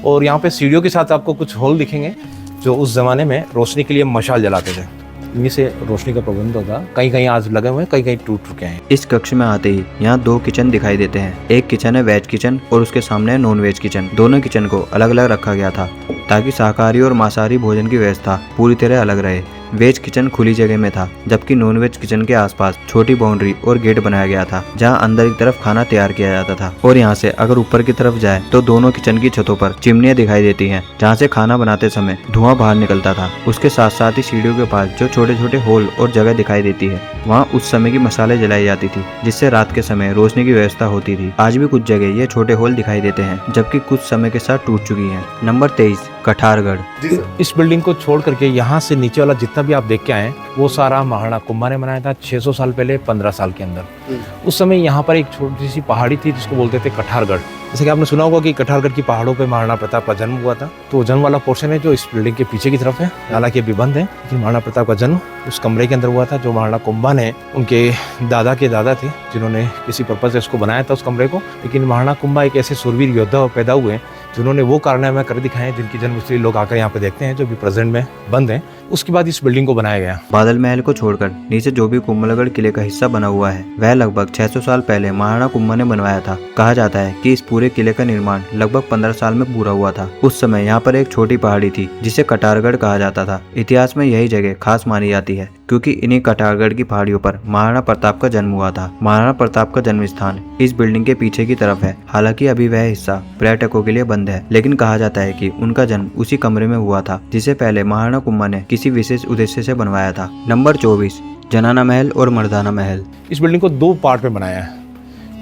B: और यहाँ पे सीढ़ियों के साथ आपको कुछ होल दिखेंगे जो उस ज़माने में रोशनी के लिए मशाल जलाते थे। इन्हीं से रोशनी का प्रबंध होता, कहीं कहीं आज लगे हुए हैं, कहीं कहीं टूट चुके हैं।
A: इस कक्ष में आते ही यहाँ 2 किचन दिखाई देते हैं। एक किचन है वेज किचन और उसके सामने है नॉन वेज किचन। दोनों किचन को अलग अलग रखा गया था ताकि शाकाहारी और मांसाहारी भोजन की व्यवस्था पूरी तरह अलग रहे। वेज किचन खुली जगह में था, जबकि नॉन वेज किचन के आसपास छोटी बाउंड्री और गेट बनाया गया था जहां अंदर की तरफ खाना तैयार किया जाता था। और यहां से अगर ऊपर की तरफ जाए तो दोनों किचन की छतों पर चिमनियां दिखाई देती हैं जहां से खाना बनाते समय धुआं बाहर निकलता था। उसके साथ साथ ही सीढ़ियों के पास जो छोटे छोटे होल और जगह दिखाई देती है, वहाँ उस समय की मसाले जलाई जाती थी जिससे रात के समय रोशनी की व्यवस्था होती थी। आज भी कुछ जगह ये छोटे होल दिखाई देते हैं, जबकि कुछ समय के साथ टूट चुकी है। नंबर 23, कठारगढ़।
B: इस बिल्डिंग को छोड़ करके यहाँ से नीचे वाला जितना भी आप देख के आए वो सारा महाराणा कुंभा ने बनाया था 600 साल पहले, 15 साल के अंदर। उस समय यहाँ पर एक छोटी सी पहाड़ी थी जिसको बोलते थे कठारगढ़। जैसे कि आपने सुना होगा कि कठारगढ़ की पहाड़ों पे महाराणा प्रताप का जन्म हुआ था, तो जन्म वाला पोर्शन है जो इस बिल्डिंग के पीछे की तरफ है। हालांकि अभी बंद है, लेकिन महाराणा प्रताप का जन्म उस कमरे के अंदर हुआ था जो महाराणा कुंभा ने, उनके दादा के दादा थे जिन्होंने किसी पर्पज से उसको बनाया था उस कमरे को। लेकिन महाराणा कुंभा एक ऐसे सूरवीर योद्धा पैदा हुए जिन्होंने वो कारनामे कर दिखाए हैं जिनकी जन्मस्थली लोग आकर यहाँ पे देखते हैं, जो भी प्रेजेंट में बंद है। उसके बाद इस बिल्डिंग को बनाया गया।
A: बादल महल को छोड़कर नीचे जो भी कुंभलगढ़ किले का हिस्सा बना हुआ है वह लगभग 600 साल पहले महाराणा कुंभा ने बनवाया था। कहा जाता है कि इस पूरे किले का निर्माण लगभग 15 साल में पूरा हुआ था। उस समय यहाँ पर एक छोटी पहाड़ी थी जिसे कठारगढ़ कहा जाता था। इतिहास में यही जगह खास मानी जाती है क्योंकि इन्हीं कठारगढ़ की पहाड़ियों पर महाराणा प्रताप का जन्म हुआ था। महाराणा प्रताप का जन्म स्थान इस बिल्डिंग के पीछे की तरफ है। हालांकि अभी वह हिस्सा पर्यटकों के लिए बंद है, लेकिन कहा जाता है कि उनका जन्म उसी कमरे में हुआ था जिसे पहले महाराणा कुंभा ने किसी विशेष उद्देश्य से बनवाया था। नंबर 24, जनाना महल और मर्दाना महल।
B: इस बिल्डिंग को 2 पार्ट में बनाया है।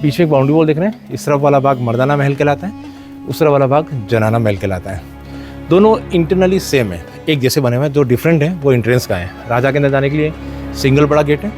B: बीच में एक बाउंड्री वॉल देख रहे हैं, इस तरफ वाला भाग मर्दाना महल कहलाता है, उस तरफ वाला भाग जनाना महल कहलाता है। दोनों इंटरनली सेम है, एक जैसे बने हुए हैं। जो डिफरेंट है वो एंट्रेंस का है। राजा के अंदर जाने के लिए सिंगल बड़ा गेट है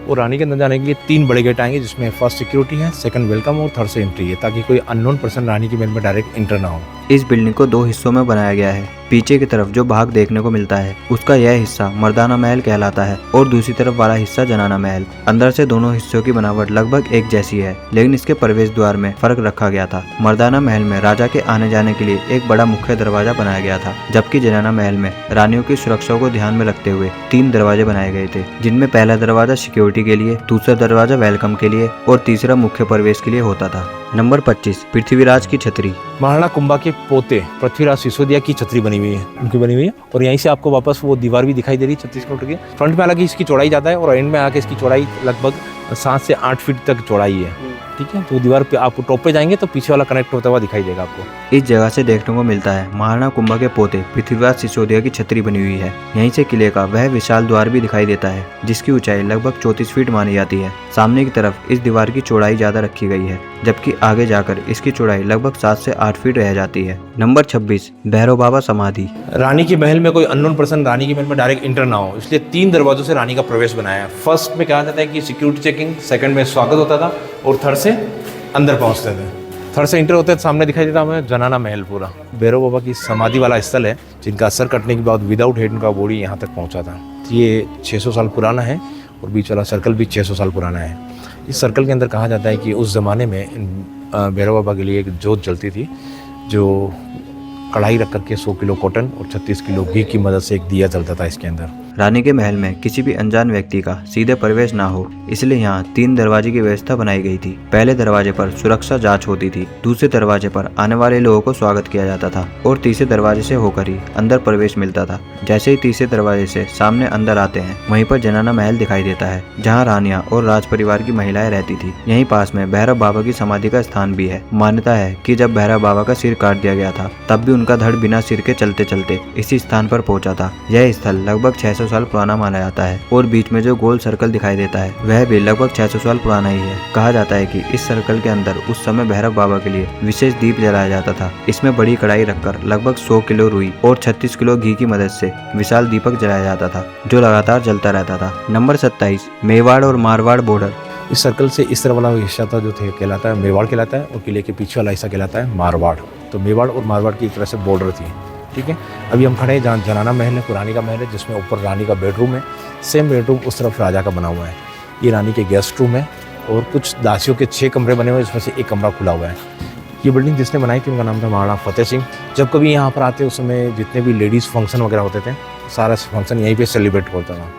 B: और रानी के अंदर जाने के लिए 3 बड़े गेट आएंगे, जिसमें फर्स्ट सिक्योरिटी है, सेकंड वेलकम और थर्ड से एंट्री है, ताकि कोई अननोन पर्सन रानी के महल में डायरेक्ट एंटर ना हो।
A: इस बिल्डिंग को 2 हिस्सों में बनाया गया है। पीछे की तरफ जो भाग देखने को मिलता है उसका यह हिस्सा मर्दाना महल कहलाता है और दूसरी तरफ वाला हिस्सा जनाना महल। अंदर से दोनों हिस्सों की बनावट लगभग एक जैसी है, लेकिन इसके प्रवेश द्वार में फर्क रखा गया था। मर्दाना महल में राजा के आने जाने के लिए एक बड़ा मुख्य दरवाजा बनाया गया था, जबकि जनाना महल में रानियों की सुरक्षा को ध्यान में रखते हुए 3 दरवाजे बनाए गए थे, जिनमें पहला दरवाजा सिक्योरिटी के लिए, दूसरा दरवाजा वेलकम के लिए और तीसरा मुख्य प्रवेश के लिए होता था। नंबर 25, पृथ्वीराज की छतरी।
B: महाराणा कुंभा के पोते पृथ्वीराज सिसोदिया की छतरी बनी हुई है, उनकी बनी हुई है, और यहीं से आपको वापस वो दीवार भी दिखाई दे रही है 36 किलोमीटर की। फ्रंट में हालांकि इसकी चौड़ाई ज़्यादा है और एंड में आके इसकी चौड़ाई लगभग 7 से 8 फीट तक चौड़ाई है। ठीक है। तो दीवार पे आप टॉप पे जाएंगे तो पीछे वाला कनेक्ट होता हुआ दिखाई देगा आपको।
A: इस जगह से देखने को मिलता है महाराणा कुंभा के पोते पृथ्वीराज सिसोदिया की छतरी बनी हुई है। यहीं से किले का वह विशाल द्वार भी दिखाई देता है जिसकी ऊंचाई लगभग 34 फीट मानी जाती है। सामने की तरफ इस दीवार की चौड़ाई ज्यादा रखी गई है जबकि आगे जाकर इसकी चौड़ाई लगभग 7 से 8 फीट रह जाती है। नंबर 26 भैरव बाबा समाधि।
B: रानी के महल में कोई अननोन पर्सन रानी के महल में डायरेक्ट इंटर ना हो, इसलिए 3 दरवाजों से रानी का प्रवेश बनाया है। फर्स्ट में कहा जाता है कि सिक्योरिटी चेकिंग, सेकंड में स्वागत होता था और थर्ड से अंदर पहुंचते थे। थर्ड से इंटर होते हैं, सामने दिखाई देता हमें जनाना महल पूरा। भैरव बाबा की समाधि वाला स्थल है जिनका सर कटने के बाद विदाउट हेड उनका बॉडी यहाँ तक पहुँचा था। ये 600 साल पुराना है और बीच वाला सर्कल भी 600 साल पुराना है। इस सर्कल के अंदर कहा जाता है कि उस ज़माने में भैरव बाबा के लिए एक जोत जलती थी जो कढ़ाई रख करके 100 किलो कॉटन और 36 किलो घी की मदद से एक दिया जलता था इसके अंदर।
A: रानी के महल में किसी भी अनजान व्यक्ति का सीधे प्रवेश ना हो इसलिए यहाँ 3 दरवाजे की व्यवस्था बनाई गई थी। पहले दरवाजे पर सुरक्षा जांच होती थी, दूसरे दरवाजे पर आने वाले लोगों को स्वागत किया जाता था और तीसरे दरवाजे से होकर ही अंदर प्रवेश मिलता था। जैसे ही तीसरे दरवाजे से सामने अंदर आते हैं वहीं पर जनाना महल दिखाई देता है जहाँ रानियां और राज परिवार की महिलाएं रहती थी। यहीं पास में भैरव बाबा की समाधि का स्थान भी है। मान्यता है कि जब भैरव बाबा का सिर काट दिया गया था तब भी उनका धड़ बिना सिर के चलते चलते इसी स्थान पर पहुंचा था। यह स्थल लगभग 600 साल पुराना माना जाता है और बीच में जो गोल सर्कल दिखाई देता है वह भी लगभग 600 साल पुराना ही है। कहा जाता है कि इस सर्कल के अंदर उस समय भैरव बाबा के लिए विशेष दीप जलाया जाता था। इसमें बड़ी कढ़ाई रखकर लगभग 100 किलो रुई और 36 किलो घी की मदद से विशाल दीपक जलाया जाता था जो लगातार जलता रहता था। नंबर 27 मेवाड़ और मारवाड़ बॉर्डर।
B: इस सर्कल से इस तरह वाला हिस्सा था जो कहलाता है मेवाड़ कहलाता है और किले के पीछे वाला हिस्सा कहलाता है मारवाड़। तो मेवाड़ और मारवाड़ की एक तरह से बॉर्डर थी। ठीक है, अभी हम खड़े हैं जहाँ जनाना महल है, पुरानी का महल है जिसमें ऊपर रानी का बेडरूम है। सेम बेडरूम उस तरफ राजा का बना हुआ है। ये रानी के गेस्ट रूम है और कुछ दासियों के 6 कमरे बने हुए हैं जिसमें से एक कमरा खुला हुआ है। ये बिल्डिंग जिसने बनाई थी उनका नाम था महाराणा फतेह सिंह। जब कभी यहाँ पर आते उस समय जितने भी लेडीज़ फंक्शन वगैरह होते थे सारा फंक्शन यहीं पे सेलिब्रेट होता था।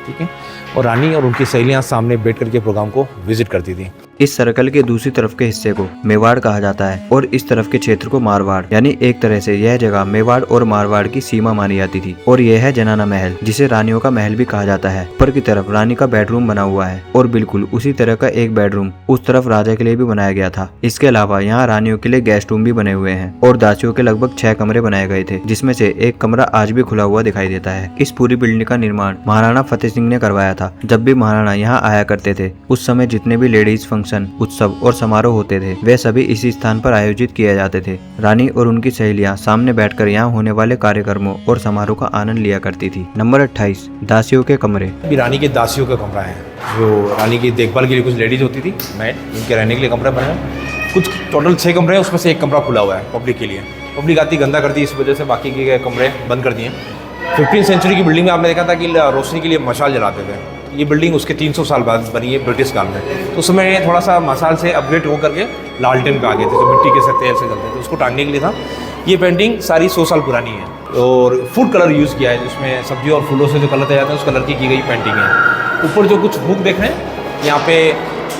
B: ठीक है, और रानी और उनकी सहेलियाँ सामने बैठ करके प्रोग्राम को विजिट करती थी।
A: इस सर्कल के दूसरी तरफ के हिस्से को मेवाड़ कहा जाता है और इस तरफ के क्षेत्र को मारवाड़, यानी एक तरह से यह जगह मेवाड़ और मारवाड़ की सीमा मानी जाती थी। और यह है जनाना महल जिसे रानियों का महल भी कहा जाता है। ऊपर की तरफ रानी का बेडरूम बना हुआ है और बिल्कुल उसी तरह का एक बेडरूम उस तरफ राजा के लिए भी बनाया गया था। इसके अलावा यहाँ रानियों के लिए गेस्ट रूम भी बने हुए हैं और दासियों के लगभग 6 कमरे बनाए गए थे जिसमें से एक कमरा आज भी खुला हुआ दिखाई देता है। इस पूरी बिल्डिंग का निर्माण महाराणा फतेह सिंह ने करवाया था। जब भी महाराणा यहाँ आया करते थे उस समय जितने भी लेडीज फंक्शन, उत्सव और समारोह होते थे वे सभी इसी स्थान पर आयोजित किए जाते थे। रानी और उनकी सहेलियां सामने बैठकर यहाँ होने वाले कार्यक्रमों और समारोह का आनंद लिया करती थी। नंबर 28 दासियों के कमरे।
B: रानी के दासियों का कमरा है जो रानी की देखभाल के लिए कुछ लेडीज होती थी, मैं उनके रहने के लिए कमरा बना है। कुछ टोटल 6 कमरे हैं, उसमें से एक कमरा खुला हुआ है पब्लिक के लिए। पब्लिक आती गंदा करती है, इस वजह से बाकी के कमरे बंद कर दिए। 15वीं सेंचुरी की बिल्डिंग में आपने देखा था कि रोशनी के लिए मशाल जलाते थे। ये बिल्डिंग उसके 300 साल बाद बनी है ब्रिटिश काल में। तो उस समय थोड़ा सा मसाल से अपग्रेड हो करके लालटेन पे आ गए थे जो मिट्टी के तेल से जलते थे, उसको टांगने के लिए था। ये पेंटिंग सारी 100 साल पुरानी है और फूड कलर यूज़ किया है जिसमें सब्जियों और फूलों से जो कलर तैयार जाता है उस कलर की गई पेंटिंग है। ऊपर जो कुछ हुक देख रहे हैं यहाँ पे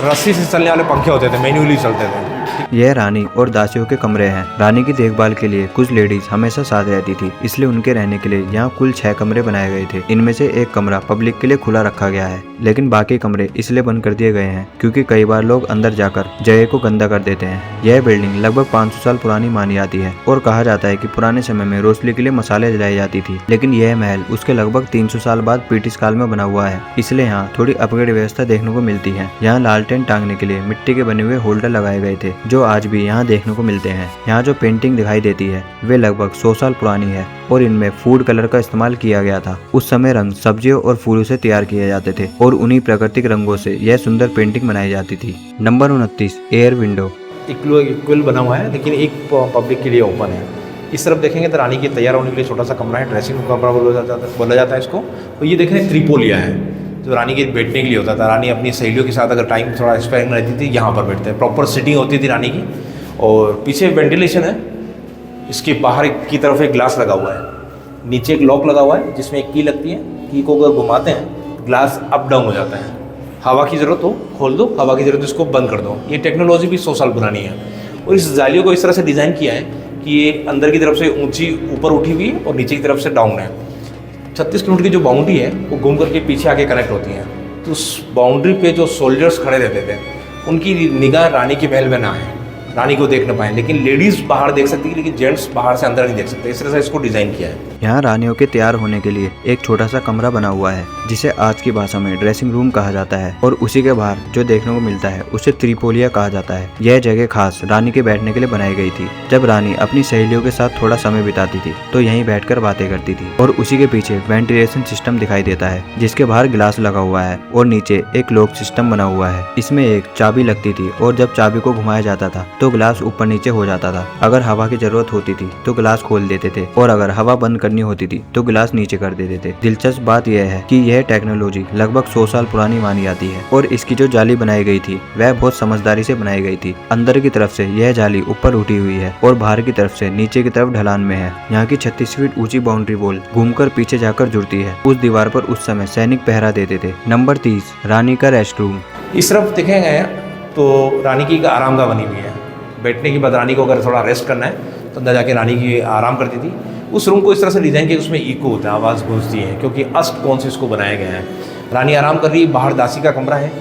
B: रस्सी से चलने वाले पंखे होते थे, मैन्युअली चलते थे।
A: यह रानी और दासियों के कमरे हैं। रानी की देखभाल के लिए कुछ लेडीज हमेशा साथ रहती थी, इसलिए उनके रहने के लिए यहाँ कुल 6 कमरे बनाए गए थे। इनमें से एक कमरा पब्लिक के लिए खुला रखा गया है लेकिन बाकी कमरे इसलिए बंद कर दिए गए हैं क्योंकि कई बार लोग अंदर जाकर जगह को गंदा कर देते हैं। यह बिल्डिंग लगभग 500 साल पुरानी मानी जाती है और कहा जाता है कि पुराने समय में रोशनी के लिए मसाले जलाई जाती थी, लेकिन यह महल उसके लगभग 300 साल बाद ब्रिटिश काल में बना हुआ है, इसलिए यहाँ थोड़ी अपग्रेड व्यवस्था देखने को मिलती है। यहाँ लालटेन टांगने के लिए मिट्टी के बने हुए होल्डर लगाए गए थे जो आज भी यहाँ देखने को मिलते हैं। यहाँ जो पेंटिंग दिखाई देती है वे लगभग 100 साल पुरानी है और इनमें फूड कलर का इस्तेमाल किया गया था। उस समय रंग सब्जियों और फूलों से तैयार किए जाते थे और उन्हीं प्राकृतिक रंगों से यह सुंदर पेंटिंग बनाई जाती थी। Number 29 air window.
B: इक्वल बना हुआ है लेकिन एक पब्लिक के लिए ओपन है। इस तरफ देखेंगे तो रानी के तैयार होने के लिए छोटा सा कमरा है, ड्रेसिंग रूम कमरा बोला जाता है इसको। और ये देख रहे हैं त्रिपोलिया है जो रानी के बैठने के लिए होता था। रानी अपनी सहेलियों के साथ अगर टाइम थोड़ा स्पेंड रहती थी यहाँ पर बैठते हैं, प्रॉपर सिटिंग होती थी रानी की। और पीछे वेंटिलेशन है, इसके बाहर की तरफ एक ग्लास लगा हुआ है, नीचे एक लॉक लगा हुआ है जिसमें एक की लगती है। की को अगर घुमाते हैं ग्लास अप डाउन हो जाता है। हवा की ज़रूरत हो खोल दो, हवा की ज़रूरत हो इसको बंद कर दो। ये टेक्नोलॉजी भी 100 साल पुरानी है और इस जालियों को इस तरह से डिज़ाइन किया है कि ये अंदर की तरफ से ऊंची ऊपर उठी हुई है और नीचे की तरफ से डाउन है। 36 किलोमीटर की जो बाउंड्री है वो घूम करके पीछे आके कनेक्ट होती है। तो उस बाउंड्री पे जो सोल्जर्स खड़े रहते थे उनकी निगाह रानी के महल में ना है, रानी को देख ना पाए, लेकिन लेडीज़ बाहर देख सकती है, लेकिन जेंट्स बाहर से अंदर नहीं देख सकते। इस तरह से इसको डिज़ाइन किया है।
A: यहाँ रानियों के तैयार होने के लिए एक छोटा सा कमरा बना हुआ है, जिसे आज की भाषा में ड्रेसिंग रूम कहा जाता है, और उसी के बाहर जो देखने को मिलता है उसे त्रिपोलिया कहा जाता है। यह जगह खास रानी के बैठने के लिए बनाई गई थी। जब रानी अपनी सहेलियों के साथ थोड़ा समय बिताती थी तो यहीं बैठकर बातें करती थी, और उसी के पीछे वेंटिलेशन सिस्टम दिखाई देता है, जिसके बाहर गिलास लगा हुआ है और नीचे एक लॉक सिस्टम बना हुआ है। इसमें एक चाबी लगती थी और जब चाबी को घुमाया जाता था तो गिलास ऊपर नीचे हो जाता था। अगर हवा की जरूरत होती थी तो गिलास खोल देते थे, और अगर हवा बंद करनी होती थी तो गिलास नीचे कर देते थे। दिलचस्प बात यह है कि यह टेक्नोलॉजी लगभग 100 साल पुरानी मानी जाती है, और इसकी जो जाली बनाई गई थी वह बहुत समझदारी से बनाई गई थी। अंदर की तरफ से यह जाली ऊपर उठी हुई है और बाहर की तरफ से नीचे की तरफ ढलान में है। यहाँ की 36 फीट ऊंची बाउंड्री वॉल घूमकर पीछे जाकर जुड़ती है। उस दीवार पर उस समय सैनिक पहरा देते थे। नंबर 30, रानी का रेस्ट रूम।
B: इस तरफ देखेंगे तो रानी की एक आरामगाह बनी हुई है। बैठने के बाद रानी को अगर थोड़ा रेस्ट करना है तो अंदर जाके रानी की आराम करती थी। उस रूम को इस तरह से डिज़ाइन किया उसमें इको होता है, आवाज़ गूंजती है, क्योंकि अष्टकोण से इसको बनाया गया है। रानी आराम कर रही है, बाहर दासी का कमरा है।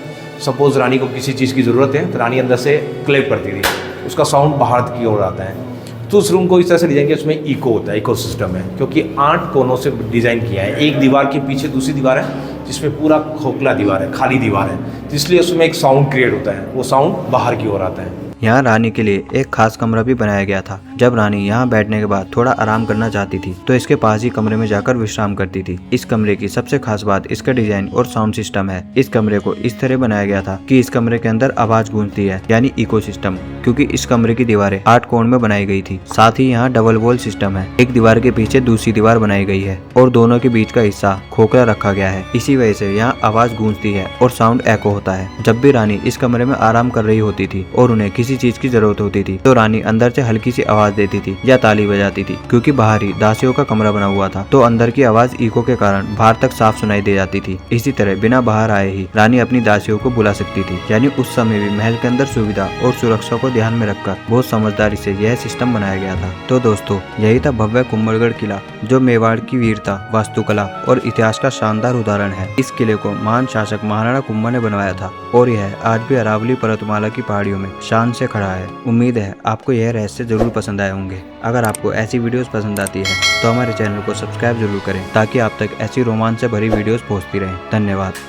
B: सपोज़ रानी को किसी चीज़ की ज़रूरत है तो रानी अंदर से क्लेप करती थी, उसका साउंड बाहर की ओर आता है। तो उस रूम को इस तरह से डिज़ाइन किया उसमें इको होता है, इको सिस्टम है, क्योंकि 8 कोनों से डिज़ाइन किया है। एक दीवार के पीछे दूसरी दीवार है जिसमें पूरा खोखला दीवार है, खाली दीवार है, इसलिए उसमें एक साउंड क्रिएट होता है, वो साउंड बाहर की ओर आता है।
A: यहाँ रानी के लिए एक खास कमरा भी बनाया गया था। जब रानी यहाँ बैठने के बाद थोड़ा आराम करना चाहती थी तो इसके पास ही कमरे में जाकर विश्राम करती थी। इस कमरे की सबसे खास बात इसका डिजाइन और साउंड सिस्टम है। इस कमरे को इस तरह बनाया गया था कि इस कमरे के अंदर आवाज गूंजती है, यानी इको सिस्टम, क्योंकि इस कमरे की दीवारें 8 कोण में बनाई गई थी। साथ ही यहाँ डबल वॉल सिस्टम है, एक दीवार के पीछे दूसरी दीवार बनाई गई है और दोनों के बीच का हिस्सा खोखला रखा गया है। इसी वजह से यहाँ आवाज गूंजती है और साउंड एको होता है। जब भी रानी इस कमरे में आराम कर रही होती थी और उन्हें किसी चीज की जरूरत होती थी तो रानी अंदर से हल्की सी आवाज देती थी या ताली बजाती थी। क्योंकि बाहर ही दासियों का कमरा बना हुआ था तो अंदर की आवाज इको के कारण बाहर तक साफ सुनाई दे जाती थी। इसी तरह बिना बाहर आए ही रानी अपनी दासियों को बुला सकती थी, यानी उस समय भी महल के अंदर सुविधा और सुरक्षा को ध्यान में रखकर बहुत समझदारी से यह सिस्टम बनाया गया था। तो दोस्तों, यही था भव्य कुंभलगढ़ किला, जो मेवाड़ की वीरता, वास्तुकला और इतिहास का शानदार उदाहरण है। इस किले को महान शासक महाराणा कुंभा ने बनवाया था और यह आज भी अरावली पर्वतमाला की पहाड़ियों में शान से खड़ा है। उम्मीद है आपको यह रहस्य जरूर पसंद आए होंगे। अगर आपको ऐसी वीडियोस पसंद आती है तो हमारे चैनल को सब्सक्राइब जरूर करें, ताकि आप तक ऐसी रोमांच से भरी वीडियोस पहुंचती रहें। धन्यवाद।